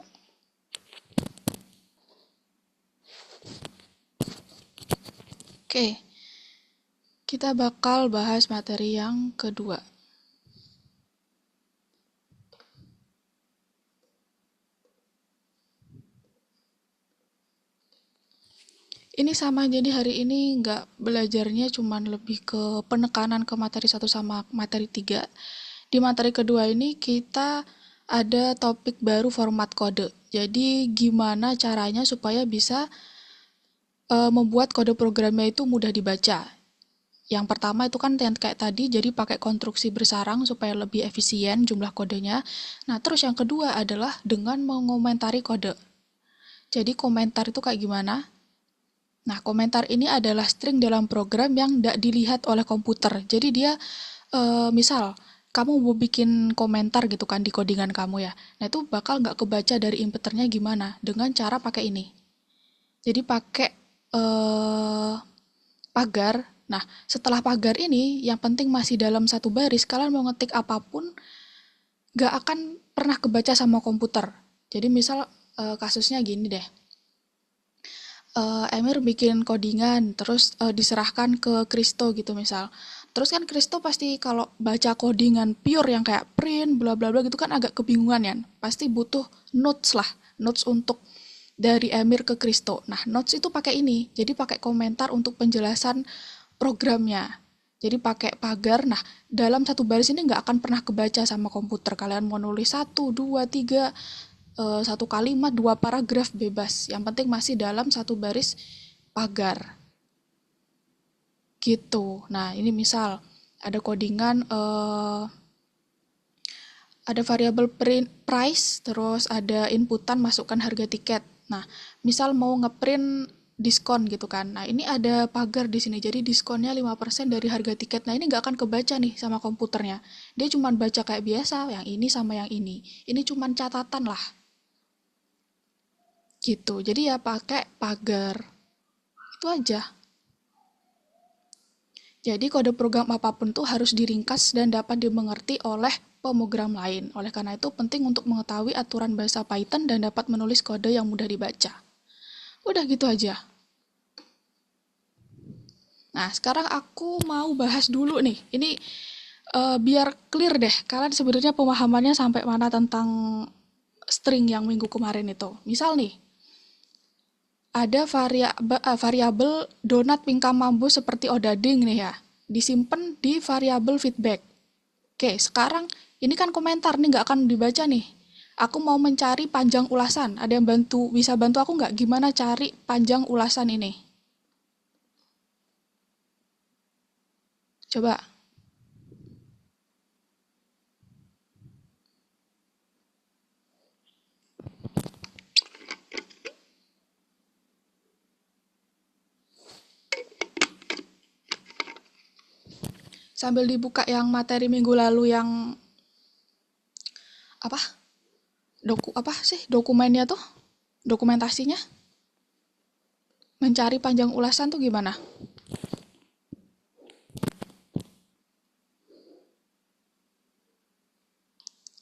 Oke, kita bakal bahas materi yang kedua. Ini sama, jadi hari ini nggak belajarnya cuman lebih ke penekanan ke materi 1 sama materi 3. Di materi kedua ini kita ada topik baru format kode. Jadi gimana caranya supaya bisa membuat kode programnya itu mudah dibaca. Yang pertama itu kan yang kayak tadi, jadi pakai konstruksi bersarang supaya lebih efisien jumlah kodenya. Nah, terus yang kedua adalah dengan mengomentari kode. Jadi komentar itu kayak gimana? Nah, komentar ini adalah string dalam program yang tidak dilihat oleh komputer. Jadi dia, misal, kamu mau bikin komentar gitu kan di codingan kamu ya. Nah, itu bakal nggak kebaca dari inputernya gimana? Dengan cara pakai ini. Jadi pakai pagar. Nah, setelah pagar ini, yang penting masih dalam satu baris, kalian mau ngetik apapun, nggak akan pernah kebaca sama komputer. Jadi misal kasusnya gini deh. Emir bikin codingan, terus diserahkan ke Kristo gitu misal. Terus kan Kristo pasti kalau baca codingan pure yang kayak print, bla bla bla gitu kan agak kebingungan ya. Pasti butuh notes lah, notes untuk dari Emir ke Kristo. Nah, notes itu pakai ini, jadi pakai komentar untuk penjelasan programnya. Jadi pakai pagar. Nah, dalam satu baris ini nggak akan pernah kebaca sama komputer. Kalian mau nulis 1, 2, 3, satu kalimat, 2 paragraf bebas. Yang penting masih dalam satu baris pagar. Gitu. Nah, ini misal ada codingan, ada variabel price, terus ada inputan masukkan harga tiket. Nah, misal mau ngeprint diskon gitu kan. Nah, ini ada pagar di sini. Jadi diskonnya 5% dari harga tiket. Nah, ini nggak akan kebaca nih sama komputernya. Dia cuma baca kayak biasa, yang ini sama yang ini. Ini cuma catatan lah. Gitu. Jadi ya pakai pagar. Itu aja. Jadi kode program apapun tuh harus diringkas dan dapat dimengerti oleh pemrogram lain. Oleh karena itu penting untuk mengetahui aturan bahasa Python dan dapat menulis kode yang mudah dibaca. Udah gitu aja. Nah, sekarang aku mau bahas dulu nih. Ini biar clear deh. Kalian sebenarnya pemahamannya sampai mana tentang string yang minggu kemarin itu. Misal nih, ada variabel donat pingkam mambo seperti odading nih ya. Disimpan di variabel feedback. Oke, sekarang ini kan komentar nih nggak akan dibaca nih. Aku mau mencari panjang ulasan. Ada yang bisa bantu aku nggak gimana cari panjang ulasan ini? Coba. Sambil dibuka yang materi minggu lalu yang apa? Apa sih dokumennya tuh? Dokumentasinya? Mencari panjang ulasan tuh gimana?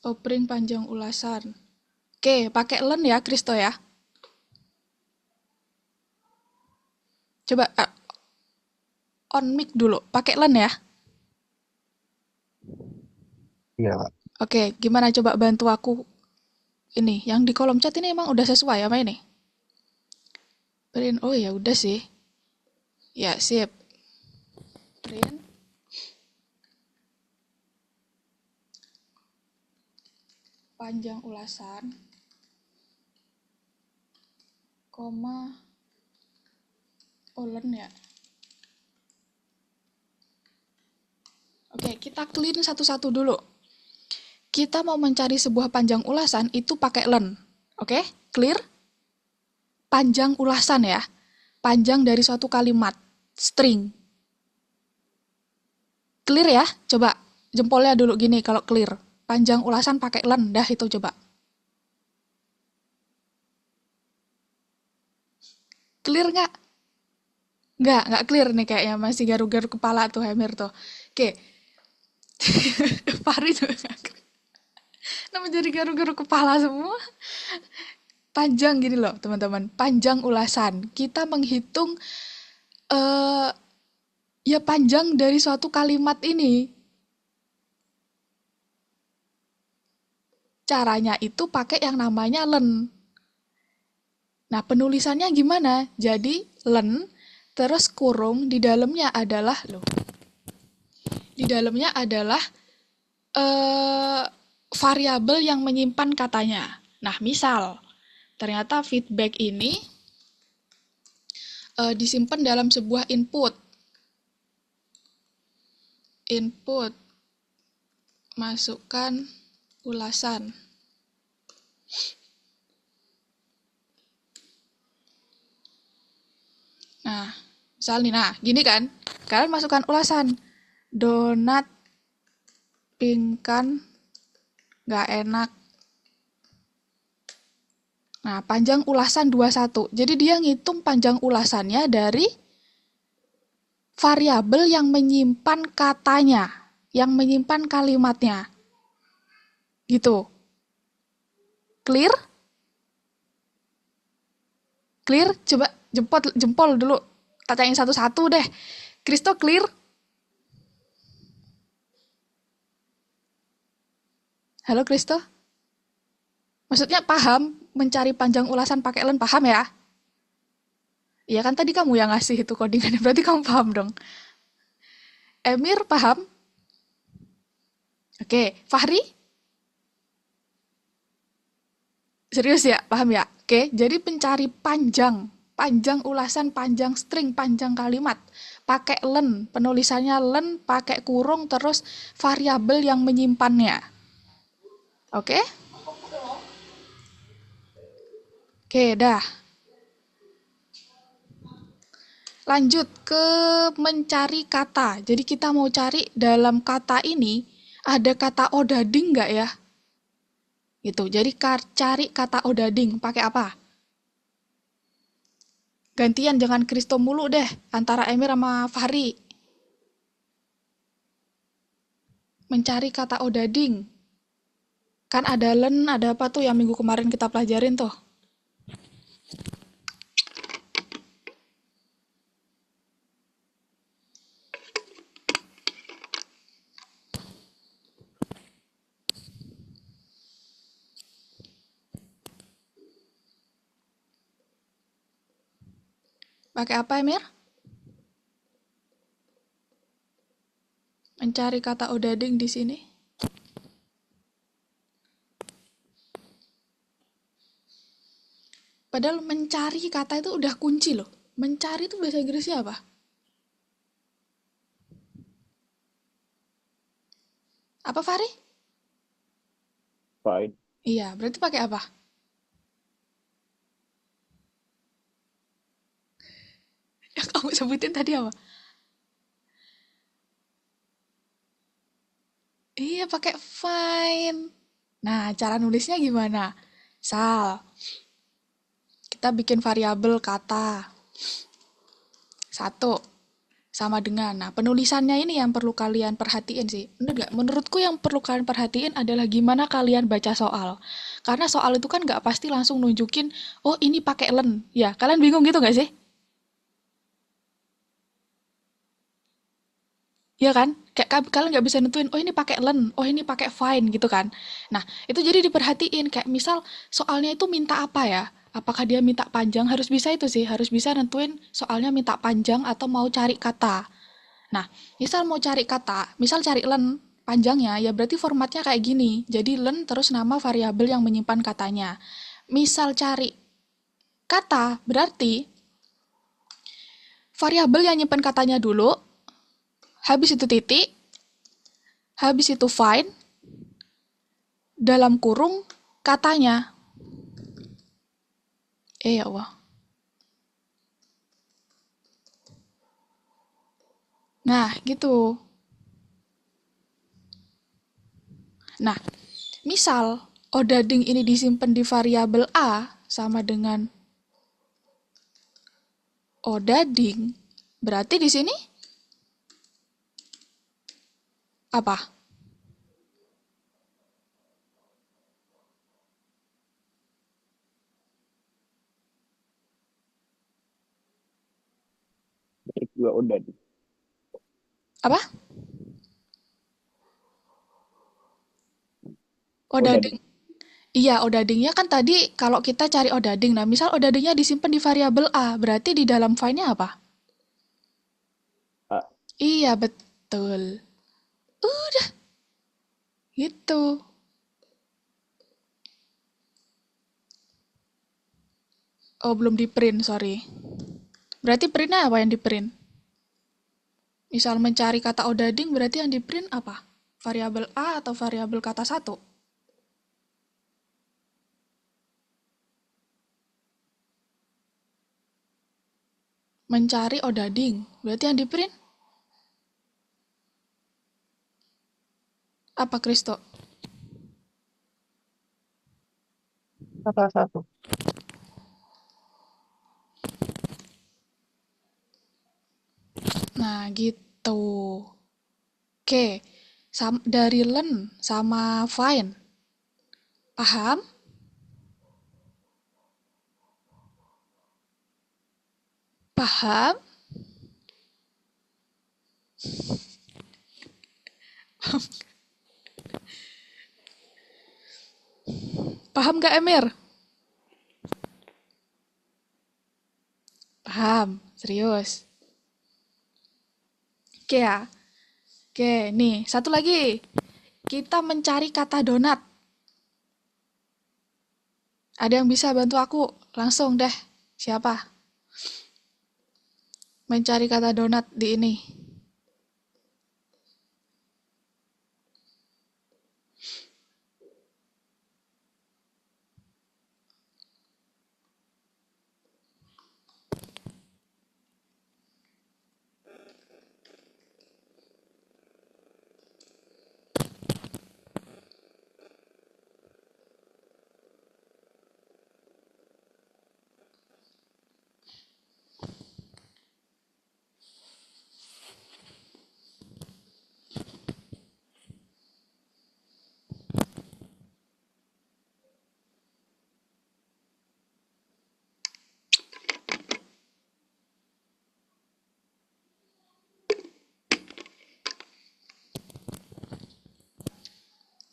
Opering panjang ulasan. Oke, pakai len ya, Kristo ya. Coba on mic dulu, pakai len ya. Iya, Pak. Oke, gimana coba bantu aku ini yang di kolom chat ini emang udah sesuai apa ini? Print, oh ya udah sih. Ya sip. Print panjang ulasan, koma olen ya. Oke, kita clean satu-satu dulu. Kita mau mencari sebuah panjang ulasan itu pakai len. Oke, clear? Panjang ulasan ya. Panjang dari suatu kalimat. String. Clear ya? Coba jempolnya dulu gini kalau clear. Panjang ulasan pakai len. Dah itu coba. Clear nggak? Nggak clear nih kayaknya. Masih garuk-garuk kepala tuh Hemir tuh. Oke. Fahri tuh. Kenapa jadi garuk-garuk kepala semua. Panjang gini loh, teman-teman. Panjang ulasan. Kita menghitung eh ya panjang dari suatu kalimat ini. Caranya itu pakai yang namanya len. Nah, penulisannya gimana? Jadi, len, terus kurung, di dalamnya adalah, di dalamnya adalah variabel yang menyimpan katanya. Nah, misal, ternyata feedback ini disimpan dalam sebuah input. Input, masukkan ulasan. Nah, misal nih, nah, gini kan, kalian masukkan ulasan. Donat pingkan nggak enak. Nah, panjang ulasan 21. Jadi dia ngitung panjang ulasannya dari variabel yang menyimpan katanya, yang menyimpan kalimatnya. Gitu. Clear? Clear? Coba jempol dulu. Tanyain satu-satu deh. Kristo clear? Halo Kristo? Maksudnya paham mencari panjang ulasan pakai len, paham ya? Iya kan tadi kamu yang ngasih itu codingannya, berarti kamu paham dong. Emir paham? Oke, Fahri? Serius ya, paham ya? Oke, jadi pencari panjang, panjang ulasan, panjang string, panjang kalimat. Pakai len, penulisannya len, pakai kurung, terus variabel yang menyimpannya. Oke? Oke, dah. Lanjut ke mencari kata. Jadi kita mau cari dalam kata ini, ada kata odading nggak ya? Gitu. Jadi cari kata odading. Pakai apa? Gantian, jangan Kristo mulu deh. Antara Emir sama Fahri. Mencari kata odading. Kan ada len, ada apa tuh yang minggu kemarin kita pelajarin tuh. Pakai apa, Emir? Mencari kata odading di sini. Padahal mencari kata itu udah kunci loh. Mencari itu bahasa Inggrisnya apa? Apa, Fahri? Fine. Iya, berarti pakai apa? Yang kamu sebutin tadi apa? Iya, pakai find. Nah, cara nulisnya gimana? Misal, kita bikin variabel kata. Satu, sama dengan. Nah, penulisannya ini yang perlu kalian perhatiin sih. Bener nggak? Menurutku yang perlu kalian perhatiin adalah gimana kalian baca soal. Karena soal itu kan nggak pasti langsung nunjukin, oh ini pakai len. Ya, kalian bingung gitu nggak sih? Iya kan? Kayak kalian nggak bisa nentuin, oh ini pakai len, oh ini pakai find gitu kan. Nah, itu jadi diperhatiin. Kayak misal soalnya itu minta apa ya? Apakah dia minta panjang? Harus bisa itu sih, harus bisa nentuin soalnya minta panjang atau mau cari kata. Nah, misal mau cari kata, misal cari len panjangnya, ya berarti formatnya kayak gini. Jadi len terus nama variabel yang menyimpan katanya. Misal cari kata, berarti variabel yang nyimpan katanya dulu, habis itu titik, habis itu find, dalam kurung katanya. Ya Allah. Nah, gitu. Nah, misal odading ini disimpan di variabel A sama dengan odading, berarti di sini apa? Dua udah. Apa? Udah. Odading. Iya, odadingnya kan tadi kalau kita cari odading. Nah, misal odadingnya disimpan di variabel A, berarti di dalam file-nya apa? Ah, Iya, betul. Gitu. Oh, belum di print, sorry. Berarti printnya apa yang di print? Misal mencari kata odading, berarti yang di print apa? Variabel A atau variabel kata satu? Mencari odading, berarti yang di print apa, Kristo? Kata satu. Nah, gitu. Oke, dari learn sama find. Paham? Paham? Paham gak, Emir? Paham, serius. Oke ya. Oke, nih, satu lagi. Kita mencari kata donat. Ada yang bisa bantu aku? Langsung deh. Siapa? Mencari kata donat di ini.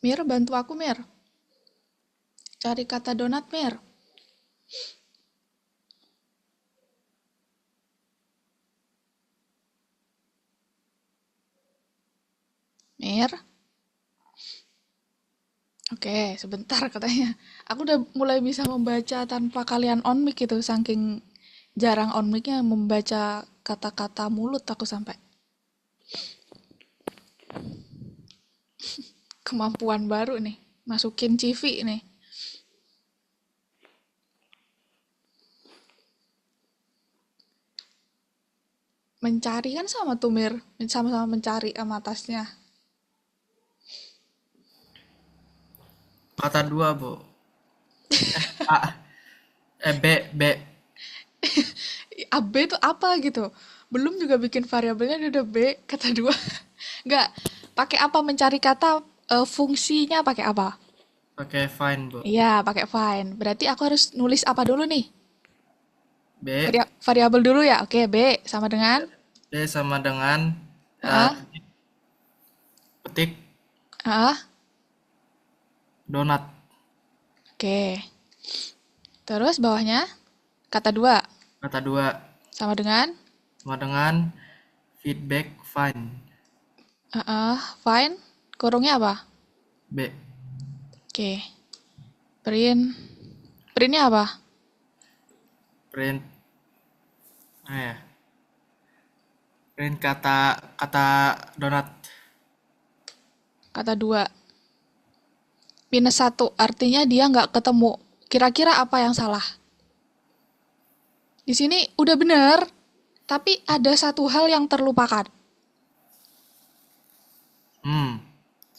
Mir, bantu aku, Mir. Cari kata donat, Mir. Mir? Oke, sebentar katanya. Aku udah mulai bisa membaca tanpa kalian on mic itu, saking jarang on mic-nya membaca kata-kata mulut aku sampai. Kemampuan baru nih, masukin CV nih. Mencari kan sama tuh Mir, sama-sama mencari sama atasnya. Kata dua, Bu. A, B. AB itu apa gitu? Belum juga bikin variabelnya dia udah B, kata dua. Nggak, pakai apa mencari kata, fungsinya pakai apa? Pakai find, Bu. Iya, pakai find. Berarti aku harus nulis apa dulu nih? B. Variabel dulu ya. Oke, B sama dengan B sama dengan ah petik ah. donat. Oke. Terus bawahnya kata dua Kata dua sama dengan feedback find. find kurungnya apa? B. Oke. Print. Printnya apa? Print. Ya. Print kata kata donat. Kata dua. Minus satu. Artinya dia nggak ketemu. Kira-kira apa yang salah? Di sini udah bener, tapi ada satu hal yang terlupakan. Hmm.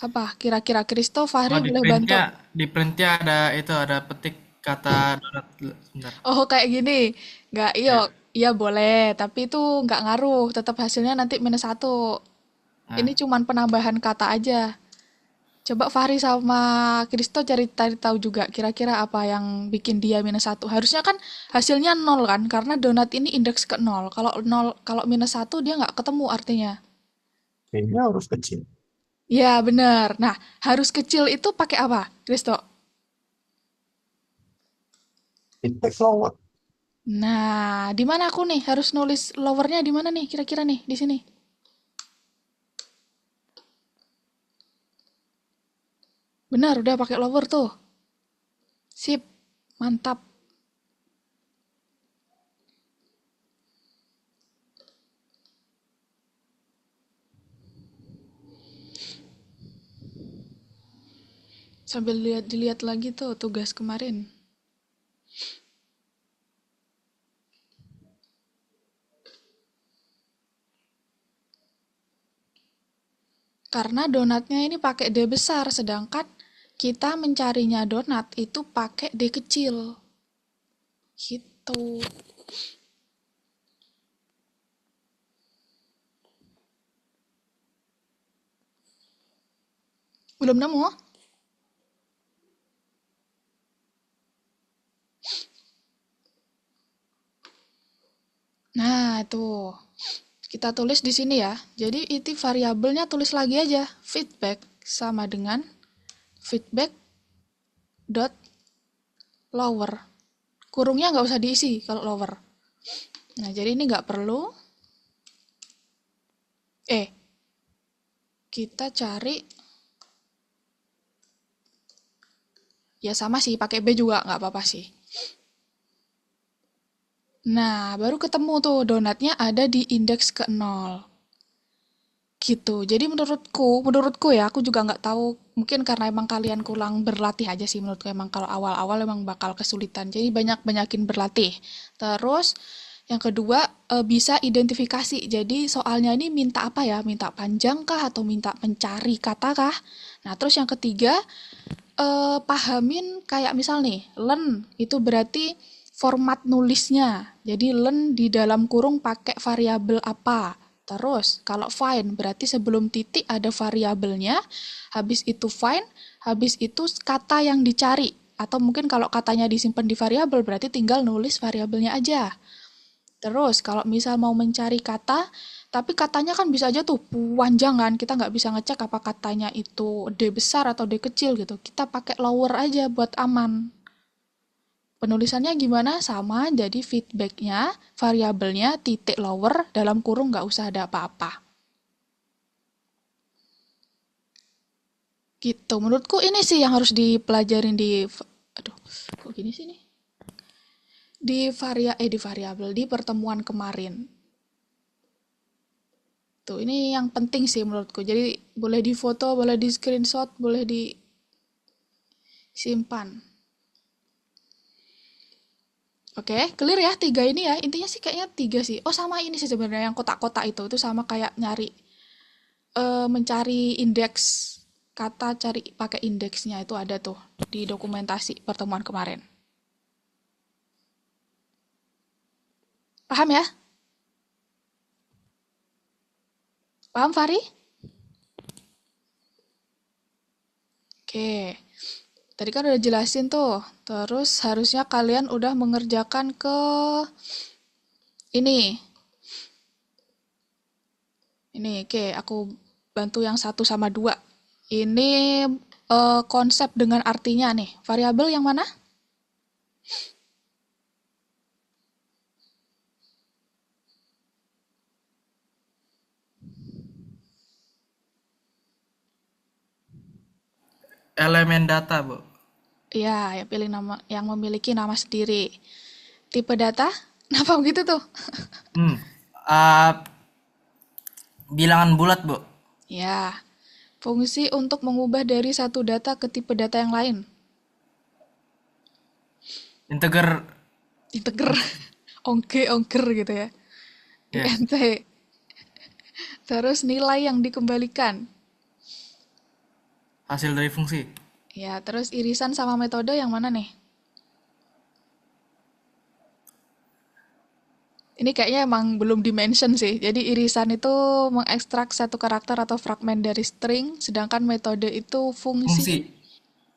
Apa? Kira-kira Kristo, Fahri Oh, boleh bantu? di printnya ada itu, ada petik kata donat. Sebentar. Oh, kayak gini. Nggak, iya, Ya. iya boleh. Tapi itu nggak ngaruh. Tetap hasilnya nanti minus satu. Nah, Ini cuman penambahan kata aja. Coba Fahri sama Kristo cari tahu juga kira-kira apa yang bikin dia -1. Harusnya kan hasilnya nol kan, karena donat ini indeks ke nol. Kalau nol, kalau -1 dia nggak ketemu artinya. Kayaknya harus kecil. Ya, benar. Nah, harus kecil itu pakai apa, Kristo? Feedback lower. Nah, di mana aku nih? Harus nulis lowernya di mana nih? Kira-kira nih, di sini. Benar, udah pakai lower tuh. Sip, mantap. Sambil dilihat lagi tuh tugas kemarin. Karena donatnya ini pakai D besar, sedangkan kita mencarinya donat itu pakai D kecil. Gitu. Belum nemu? Nah, itu. Kita tulis di sini ya. Jadi itu variabelnya tulis lagi aja. Feedback sama dengan feedback dot lower. Kurungnya nggak usah diisi kalau lower. Nah, jadi ini nggak perlu. Kita cari, ya sama sih, pakai B juga nggak apa-apa sih. Nah, baru ketemu tuh donatnya ada di indeks ke 0. Gitu. Jadi menurutku ya, aku juga nggak tahu, mungkin karena emang kalian kurang berlatih aja sih menurutku, emang kalau awal-awal emang bakal kesulitan. Jadi banyakin berlatih. Terus yang kedua, bisa identifikasi. Jadi soalnya ini minta apa ya? Minta panjang kah atau minta mencari kata kah? Nah, terus yang ketiga, pahamin kayak misal nih, len itu berarti format nulisnya. Jadi len di dalam kurung pakai variabel apa. Terus kalau find berarti sebelum titik ada variabelnya, habis itu find, habis itu kata yang dicari. Atau mungkin kalau katanya disimpan di variabel berarti tinggal nulis variabelnya aja. Terus kalau misal mau mencari kata, tapi katanya kan bisa aja tuh panjang kan, kita nggak bisa ngecek apa katanya itu D besar atau D kecil gitu. Kita pakai lower aja buat aman. Penulisannya gimana? Sama, jadi feedbacknya, variabelnya titik lower, dalam kurung nggak usah ada apa-apa. Gitu, menurutku ini sih yang harus dipelajarin di... Aduh, kok gini sih nih? Di variabel, di pertemuan kemarin. Tuh, ini yang penting sih menurutku. Jadi boleh difoto, boleh di screenshot, boleh disimpan. Oke, clear ya tiga ini ya. Intinya sih kayaknya tiga sih. Oh, sama ini sih sebenarnya yang kotak-kotak itu sama kayak nyari mencari indeks kata, cari pakai indeksnya itu ada tuh di dokumentasi pertemuan kemarin. Paham ya? Paham Fari? Oke. Tadi kan udah jelasin tuh. Terus harusnya kalian udah mengerjakan ke ini. Ini, oke, aku bantu yang 1 sama 2. Ini konsep dengan artinya nih. Variabel yang mana? Elemen data, Bu. Iya, ya pilih nama yang memiliki nama sendiri. Tipe data? Kenapa begitu tuh? Hmm. ah, Bilangan bulat, Bu. Ya, fungsi untuk mengubah dari satu data ke tipe data yang lain. Integer. Integer, ongker gitu ya. Ya. INT. Terus nilai yang dikembalikan. Hasil dari fungsi. Ya, terus irisan sama metode yang mana nih? Ini kayaknya emang belum dimention sih. Jadi irisan itu mengekstrak satu karakter atau fragmen dari string, sedangkan metode itu fungsi Fungsi.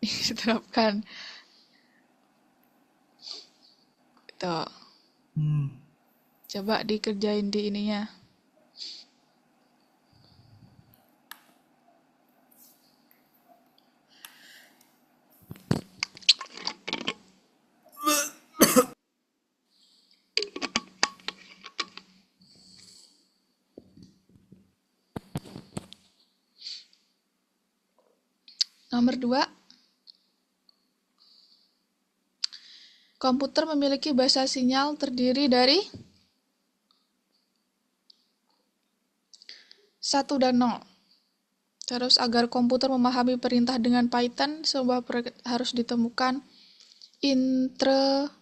diterapkan. Tuh, Hmm. coba dikerjain di ininya. Nomor 2, komputer memiliki bahasa sinyal terdiri dari 1 dan 0. Terus agar komputer memahami perintah dengan Python, harus ditemukan interpreter.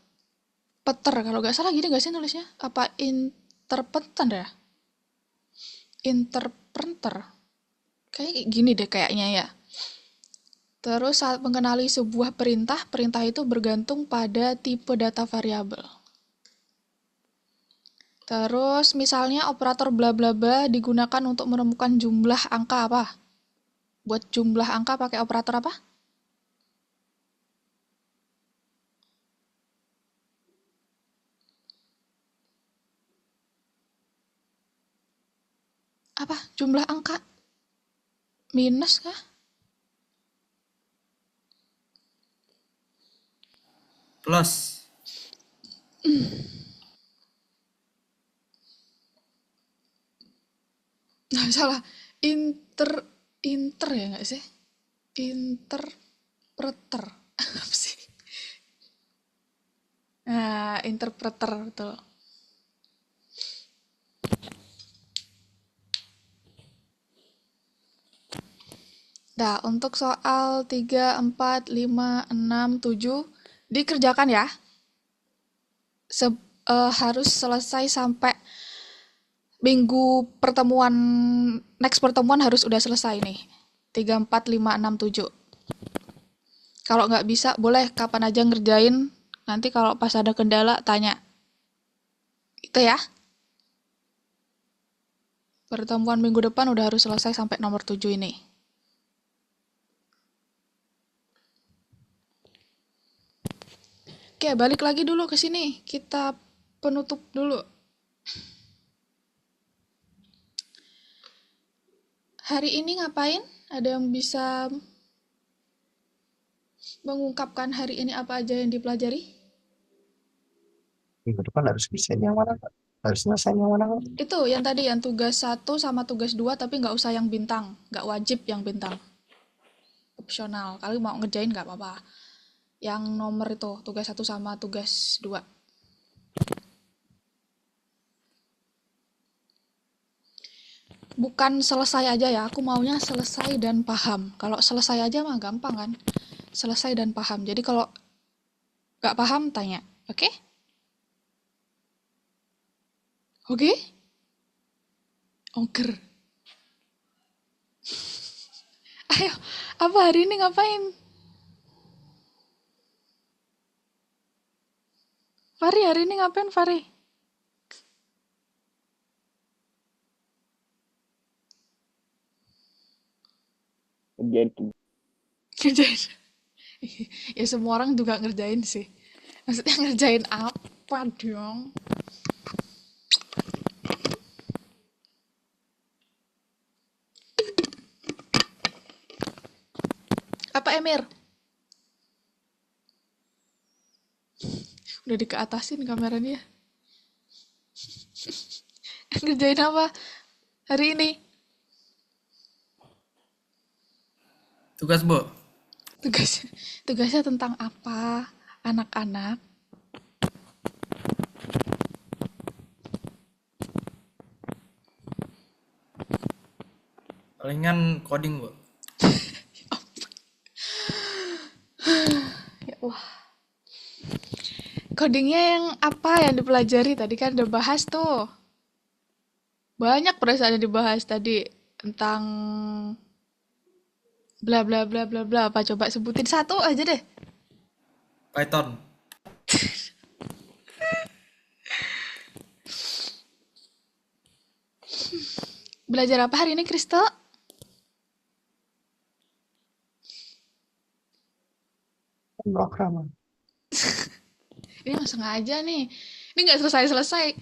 Kalau nggak salah gini nggak sih nulisnya? Apa interpreter ya? Interpreter. Kayak gini deh kayaknya ya. Terus saat mengenali sebuah perintah, perintah itu bergantung pada tipe data variabel. Terus misalnya operator bla bla bla digunakan untuk menemukan jumlah angka apa? Buat jumlah angka pakai operator apa? Apa? Jumlah angka minus kah? Plus. Nah, salah. Inter inter ya nggak sih? Interpreter. Apa sih? Nah, interpreter betul. Nah, untuk soal 3, 4, 5, 6, 7 dikerjakan ya. Harus selesai sampai pertemuan next pertemuan harus udah selesai nih. 3, 4, 5, 6, 7. Kalau nggak bisa, boleh kapan aja ngerjain. Nanti kalau pas ada kendala, tanya. Itu ya. Pertemuan minggu depan udah harus selesai sampai nomor 7 ini. Oke, balik lagi dulu ke sini. Kita penutup dulu. Hari ini ngapain? Ada yang bisa mengungkapkan hari ini apa aja yang dipelajari? Minggu depan harus bisa yang mana, Kak? Harus selesai yang mana, Kak? Itu yang tadi, yang tugas 1 sama tugas 2, tapi nggak usah yang bintang. Nggak wajib yang bintang. Opsional. Kali mau ngerjain nggak apa-apa. Yang nomor itu, tugas 1 sama tugas 2. Bukan selesai aja ya, aku maunya selesai dan paham. Kalau selesai aja mah gampang kan. Selesai dan paham. Jadi kalau nggak paham, tanya. Oke? Oke? Ongker. Ayo, apa hari ini ngapain? Fari, hari ini ngapain Fari? Kerjain tuh. Ngerjain. Ya semua orang juga ngerjain sih. Maksudnya ngerjain apa dong? Apa Emir? Udah dikeatasin kameranya. Ngerjain apa hari ini? Tugas, Bu. Tugasnya tentang apa? Anak-anak. Palingan coding, Bu. Ya Allah. Codingnya yang apa yang dipelajari tadi kan udah bahas tuh. Banyak perasaan yang dibahas tadi tentang bla bla bla bla bla. Apa coba sebutin satu aja deh. Python. belajar apa hari ini, Kristo? Program. Ini nggak sengaja nih. Ini nggak selesai-selesai.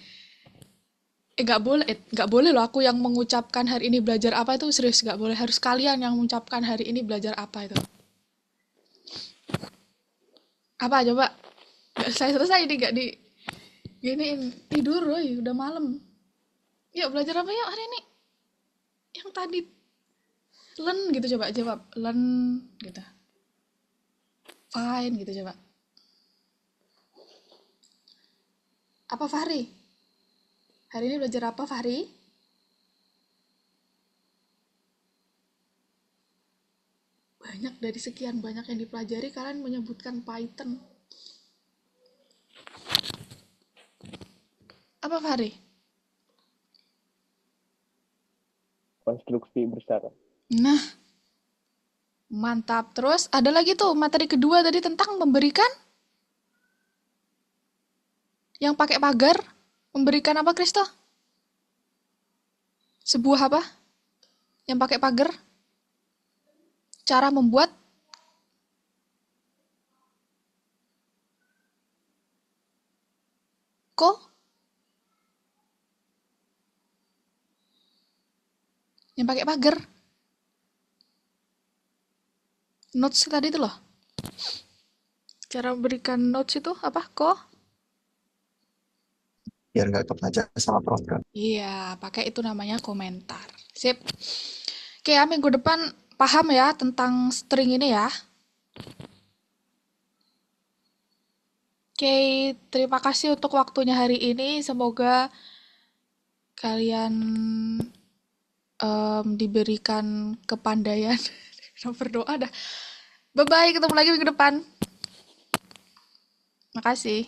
Nggak boleh loh aku yang mengucapkan hari ini belajar apa itu serius nggak boleh. Harus kalian yang mengucapkan hari ini belajar apa itu. Apa coba? Nggak selesai-selesai ini nggak di giniin tidur, woy, udah malam. Yuk belajar apa yuk hari ini? Yang tadi learn gitu coba jawab learn gitu. Fine gitu coba. Apa Fahri? Hari ini belajar apa Fahri? Banyak dari sekian banyak yang dipelajari kalian menyebutkan Python. Apa Fahri? Konstruksi bersyarat. Nah, mantap. Terus ada lagi tuh materi kedua tadi tentang memberikan yang pakai pagar. Memberikan apa Kristo? Sebuah apa? Yang pakai pagar? Cara membuat yang pakai pagar. Notes tadi itu loh. Cara memberikan notes itu apa? Biar nggak kebaca sama program. Iya, pakai itu namanya komentar. Sip. Oke ya, minggu depan paham ya tentang string ini ya. Oke, terima kasih untuk waktunya hari ini. Semoga kalian diberikan kepandaian. Berdoa dah. Bye-bye, ketemu lagi minggu depan. Makasih.